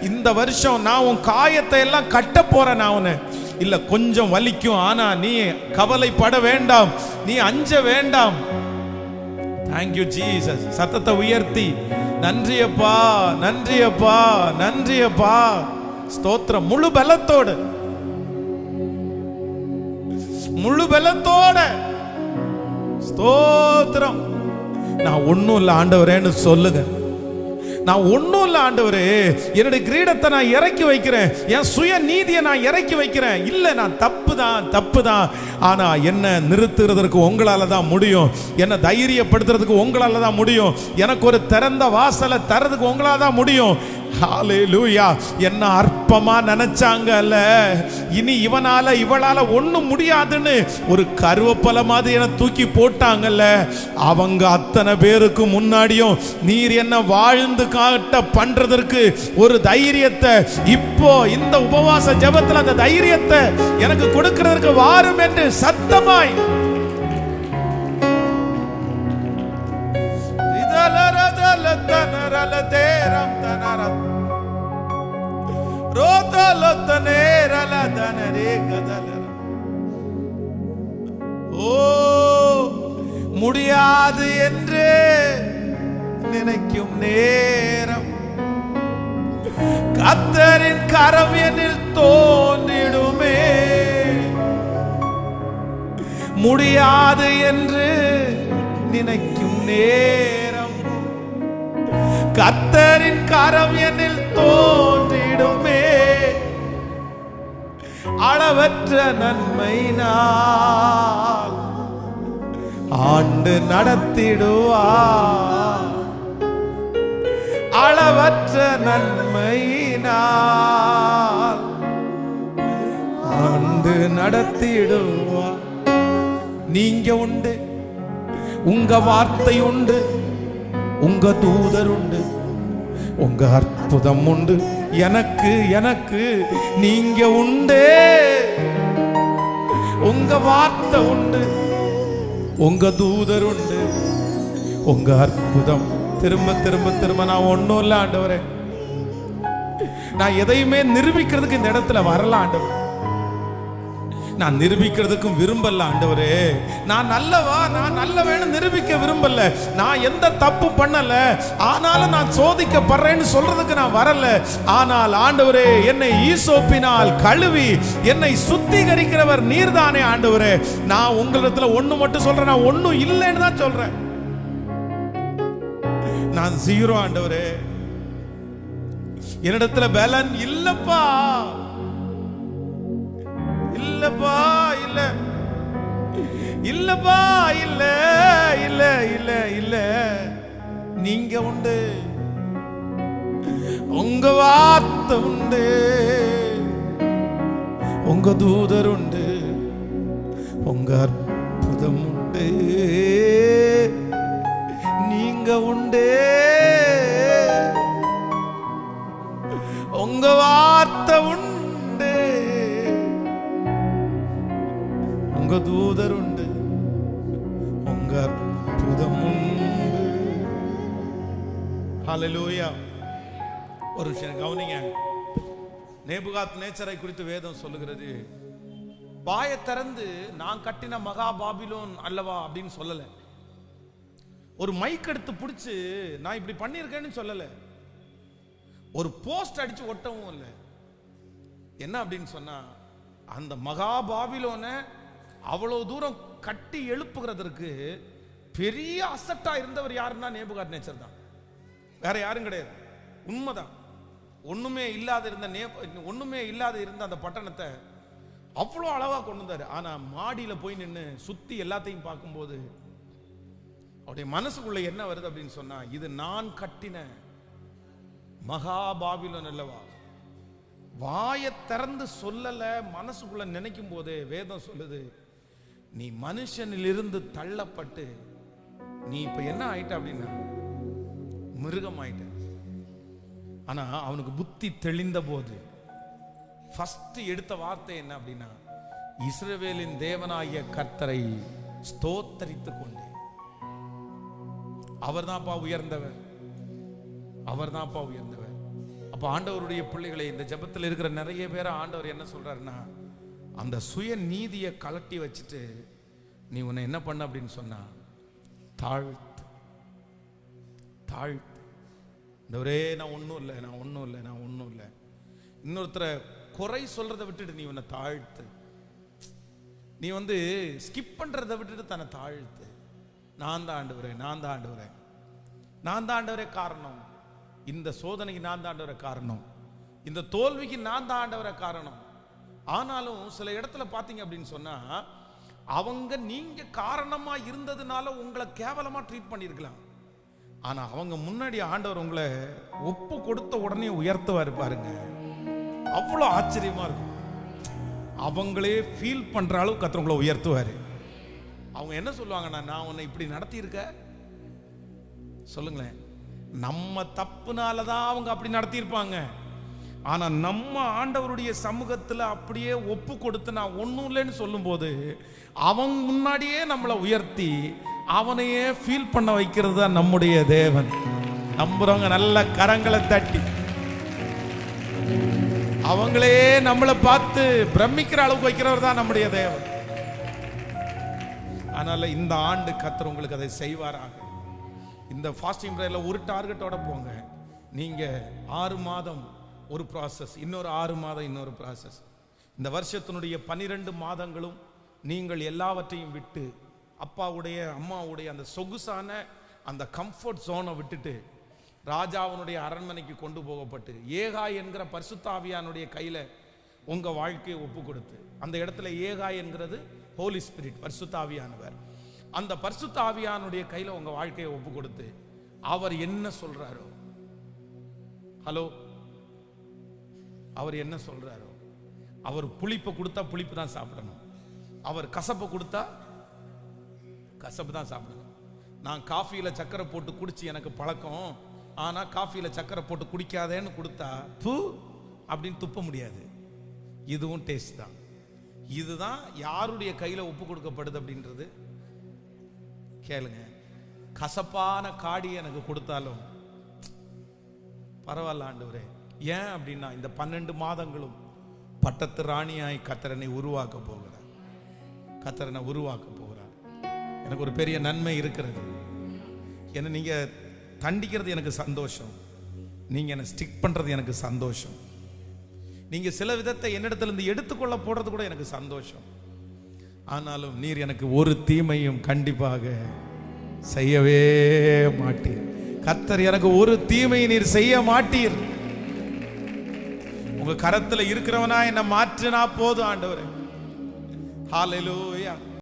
இந்த வருஷம் நான் உன் காயத்தை எல்லாம் கட்ட போறேன், நான் உன்னை இல்ல கொஞ்சம் வலிக்கும், ஆனா நீ கவலைப்பட வேண்டாம், நீ அஞ்ச வேண்டாம். Thank you Jesus. சத்தத்தை உயர்த்தி நன்றியப்பா, நன்றியப்பா, நன்றியப்பா, ஸ்தோத்திரம். முழு பலத்தோடு, முழு பலத்தோட ஸ்தோத்திரம். நான் ஒன்னும் இல்ல ஆண்டவரேன்னு சொல்லுங்க. நான் ஒன்னும் இல்ல ஆண்டவரே, என்னுடைய கிரீடத்தை நான் இறக்கி வைக்கிறேன், என் சுய நீதியை நான் இறக்கி வைக்கிறேன். இல்ல நான் தப்பு தான், ஆனா என்ன நிறுத்துறதுக்கு உங்களால தான் முடியும், என்ன தைரியப்படுத்துறதுக்கு உங்களால தான் முடியும், எனக்கு ஒரு திறந்த வாசலை தரதுக்கு உங்களால தான் முடியும். ஹல்லேலூயா. என்ன அற்பமா நினைச்சாங்கல்ல, இனி இவனால இவளால ஒண்ணும் முடியாதுன்னு ஒரு கருவேப்பிலை மாதிரி என்ன தூக்கி போட்டாங்கல்ல, அவங்க அத்தனை பேருக்கு முன்னாடியும் நீர் என்ன வாழ்ந்து காட்ட பண்றதற்கு ஒரு தைரியத்தை இப்போ இந்த உபவாச ஜெபத்துல அந்த தைரியத்தை எனக்கு கொடுக்கிறதுக்கு வாரும் என்று சத்தமாய் முடியாது என்று நினைக்கும் நேரம் கர்த்தரின் கரம் என்னில் தோன்றிடுமே. முடியாது என்று நினைக்கும் நேரம் கர்த்தரின் கரம் என்னில் தோன்றிடும். அளவற்ற நன்மையினால் ஆண்டு நடத்திடுவார். அளவற்ற நன்மையினால் ஆண்டு நடத்திடுவார். நீங்க உண்டு, உங்க வார்த்தை உண்டு, உங்க தூதர் உண்டு, உங்க அற்புதம் உண்டு. எனக்கு எனக்கு நீங்க உண்டு, உங்க வார்த்தை உண்டு, உங்க தூதர் உண்டு, உங்க அற்புதம். திரும்ப திரும்ப திரும்ப நான் ஒன்னும் இல்ல ஆண்டவரே, நான் எதையுமே நிரூபிக்கிறதுக்கு இந்த இடத்துல வரல ஆண்டவர். நான் நிரூபிக்கிறதுக்கும் விரும்பல ஆண்டவரே. நான் நல்லவா, நான் நல்லவேன்னு நிரூபிக்க விரும்பல. நான் எந்த தப்பு பண்ணல, ஆனாலும் நான் சோதிக்கப்படுறேன்னு சொல்றதுக்கு நான் வரல. ஆனால் ஆண்டவரே, என்னை ஈசோப்பினால் கழுவி என்னை சுத்திகரிக்கிறவர் நீர்தானே ஆண்டவரே. நான் உங்களிடத்துல ஒண்ணு மட்டும் சொல்றேன், நான் ஒண்ணும் இல்லைன்னு தான் சொல்றேன். நான் ஜீரோ ஆண்டவரே. என்னிடத்துல பலன் இல்லப்பா, இல்லப்பா, இல்ல இல்லப்பா, இல்ல இல்ல இல்ல இல்ல. நீங்க உண்டு, உங்க வார்த்தை உண்டு, உங்க தூதர் உண்டு, உங்க அற்புதம் உண்டு. நீங்க உண்டு, உங்க வார்த்தை உண்டு, உங்க தூதர் உண்டு, உங்க அற்புதம் உண்டு. ஹல்லேலூயா. ஒரு விஷயம் கவனிங்க. நேபுகாத் நேச்சரை குறித்து வேதம் சொல்லுகிறது, வாயை திறந்து நான் கட்டின மகா பாபிலோன் அல்லவா அப்படின்னு சொல்லல. ஒரு மைக் எடுத்து பிடிச்சு நான் இப்படி பண்ணியிருக்கேன்னு சொல்லல. ஒரு போஸ்ட் அடிச்சு ஒட்டவும் இல்லை. என்ன அப்படின்னு சொன்னா, அந்த மகா பாபிலோனை அவ்வளவு தூரம் கட்டி எழுப்புகிறதற்கு பெரிய அசட்டா இருந்தவர் யாருன்னா நேபுகாத் நேச்சர் தான், வேற யாரும் கிடையாது. உண்மைதான். ஒண்ணுமே இல்லாத இருந்த அந்த பட்டணத்தை அவ்வளோ அளவா கொண்டு வந்தாரு. ஆனா மாடியில போய் நின்று சுத்தி எல்லாத்தையும் பார்க்கும்போது அவருடைய மனசுக்குள்ள என்ன வருது அப்படின்னு சொன்னா, இது நான் கட்டின மகா பாபிலோன் அல்லவா. வாயை திறந்து சொல்லல, மனசுக்குள்ள நினைக்கும் போதே வேதம் சொல்லுது, நீ மனுஷனிலிருந்து தள்ளப்பட்டு நீ இப்ப என்ன ஆயிட்ட அப்படின்னா மிருகம் ஆயிட்ட. ஆனா அவனுக்கு புத்தி தெளிந்த போது ஃபர்ஸ்ட் எடுத்த வார்த்தை என்ன அப்படின்னா, இஸ்ரவேலின் தேவனாகிய கர்த்தரை ஸ்தோத்தரித்துக் கொண்டு. அவர்தான்ப்பா உயர்ந்தவர், அவர்தான்ப்பா உயர்ந்தவர். அப்ப ஆண்டவருடைய பிள்ளைகளை, இந்த ஜெபத்தில் இருக்கிற நிறைய பேரை ஆண்டவர் என்ன சொல்றாருன்னா, அந்த சுய நீதியை கலட்டி வச்சுட்டு நீ உன்னை என்ன பண்ண அப்படின்னு சொன்னா, தாழ்த்து தாழ்த்து. இந்த ஒரே நான் ஒன்றும் இல்லை, நான் ஒன்றும் இல்லை, நான் ஒன்றும் இல்லை. இன்னொருத்தரை குறை சொல்றதை விட்டுட்டு நீ உன்னை தாழ்த்து. நீ ஸ்கிப் பண்றதை விட்டுட்டு தன்னை தாழ்த்து. நான் தான் ஆண்டவரே, நான் தான் ஆண்டவரே, நான் தான் ஆண்டவரே காரணம். இந்த சோதனைக்கு நான் தான் ஆண்டவரே காரணம். இந்த தோல்விக்கு நான் தான் ஆண்டவரே காரணம். ஆனாலும் சில இடத்துல பார்த்தீங்க அப்படின்னு சொன்னா, அவங்க நீங்க காரணமா இருந்ததுனால உங்களை கேவலமா ட்ரீட் பண்ணிருக்கலாம். ஆனா அவங்க முன்னாடி ஆண்டவர் உங்களை ஒப்பு கொடுத்த உடனே உயர்த்துவாரு பாருங்க. அவ்வளோ ஆச்சரியமா இருக்கும். அவங்களே ஃபீல் பண்ற அளவுக்கு கர்த்தர் உங்களை உயர்த்துவாரு. அவங்க என்ன சொல்லுவாங்கன்னா, நான் உன்னை இப்படி நடத்தி இருக்க சொல்லுங்களேன். நம்ம தப்புனாலதான் அவங்க அப்படி நடத்தியிருப்பாங்க. ஆனா நம்ம ஆண்டவருடைய சமூகத்துல அப்படியே ஒப்பு கொடுத்து நான் ஒன்றும் இல்லைன்னு சொல்லும் போது அவன் முன்னாடியே நம்மளை உயர்த்தி அவனையே ஃபீல் பண்ண வைக்கிறது தான் நம்முடைய தேவன். நம்புறவங்க நல்ல கரங்களை தட்டி அவங்களே நம்மளை பார்த்து பிரமிக்கிற அளவுக்கு வைக்கிறவர் தான் நம்முடைய தேவன். அதனால இந்த ஆண்டு கர்த்தர் உங்களுக்கு அதை செய்வாராக. இந்த ஃபாஸ்டிங் பிரேயர்ல ஒரு டார்கெட்டோட போங்க. நீங்க 6 மாதம் ஒரு ப்ராசஸ், இன்னொரு 6 மாதம் இன்னொரு ப்ராசஸ். இந்த வருஷத்தினுடைய 12 மாதங்களும் நீங்கள் எல்லாவற்றையும் விட்டு அப்பாவுடைய அம்மாவுடைய அந்த சொகுசான அந்த கம்ஃபர்ட் ஜோனை விட்டுட்டு ராஜாவினுடைய அரண்மனைக்கு கொண்டு போகப்பட்டு ஏகாய் என்கிற பரிசுத்த ஆவியானுடைய கையில உங்க வாழ்க்கையை ஒப்பு கொடுத்து, அந்த இடத்துல ஏகாய் என்கிறது ஹோலி ஸ்பிரிட், பரிசுத்த ஆவியானவர். அந்த பரிசுத்த ஆவியானுடைய கையில உங்க வாழ்க்கையை ஒப்பு கொடுத்து, அவர் என்ன சொல்றாரோ, ஹலோ, அவர் என்ன சொல்றாரோ, அவர் புளிப்பை கொடுத்தா புளிப்பு தான் சாப்பிடணும், அவர் கசப்பை கொடுத்தா கசப்பு தான் சாப்பிடணும். நான் காஃபியில் சக்கரை போட்டு குடிச்சு எனக்கு பழக்கம், ஆனால் காஃபியில் சக்கரை போட்டு குடிக்காதேன்னு கொடுத்தா பூ அப்படின்னு துப்ப முடியாது. இதுவும் டேஸ்ட் தான். இதுதான் யாருடைய கையில் ஒப்பு கொடுக்கப்படுது அப்படின்றது கேளுங்க. கசப்பான காடி எனக்கு கொடுத்தாலும் பரவாயில்ல ஆண்டவரே. ஏன் அப்படின்னா இந்த 12 மாதங்களும் பட்டத்து ராணியாய் கர்த்தரனை உருவாக்க போகிறார். கர்த்தரனை உருவாக்க போகிறார். எனக்கு ஒரு பெரிய நன்மை இருக்கிறது. என்ன நீங்க தண்டிக்கிறது எனக்கு சந்தோஷம், நீங்க என்ன ஸ்டிக் பண்றது எனக்கு சந்தோஷம், நீங்க சில விதத்தை என்னிடத்துல இருந்து எடுத்துக்கொள்ள போடுறது கூட எனக்கு சந்தோஷம். ஆனாலும் நீர் எனக்கு ஒரு தீமையும் கண்டிப்பாக செய்யவே மாட்டீர். கர்த்தர் எனக்கு ஒரு தீமையை நீர் செய்ய மாட்டீர். உங்க கரத்துல இருக்கிறவனா என்ன மாற்றினா போதும் ஆண்டவரே. ஹல்லேலூயா.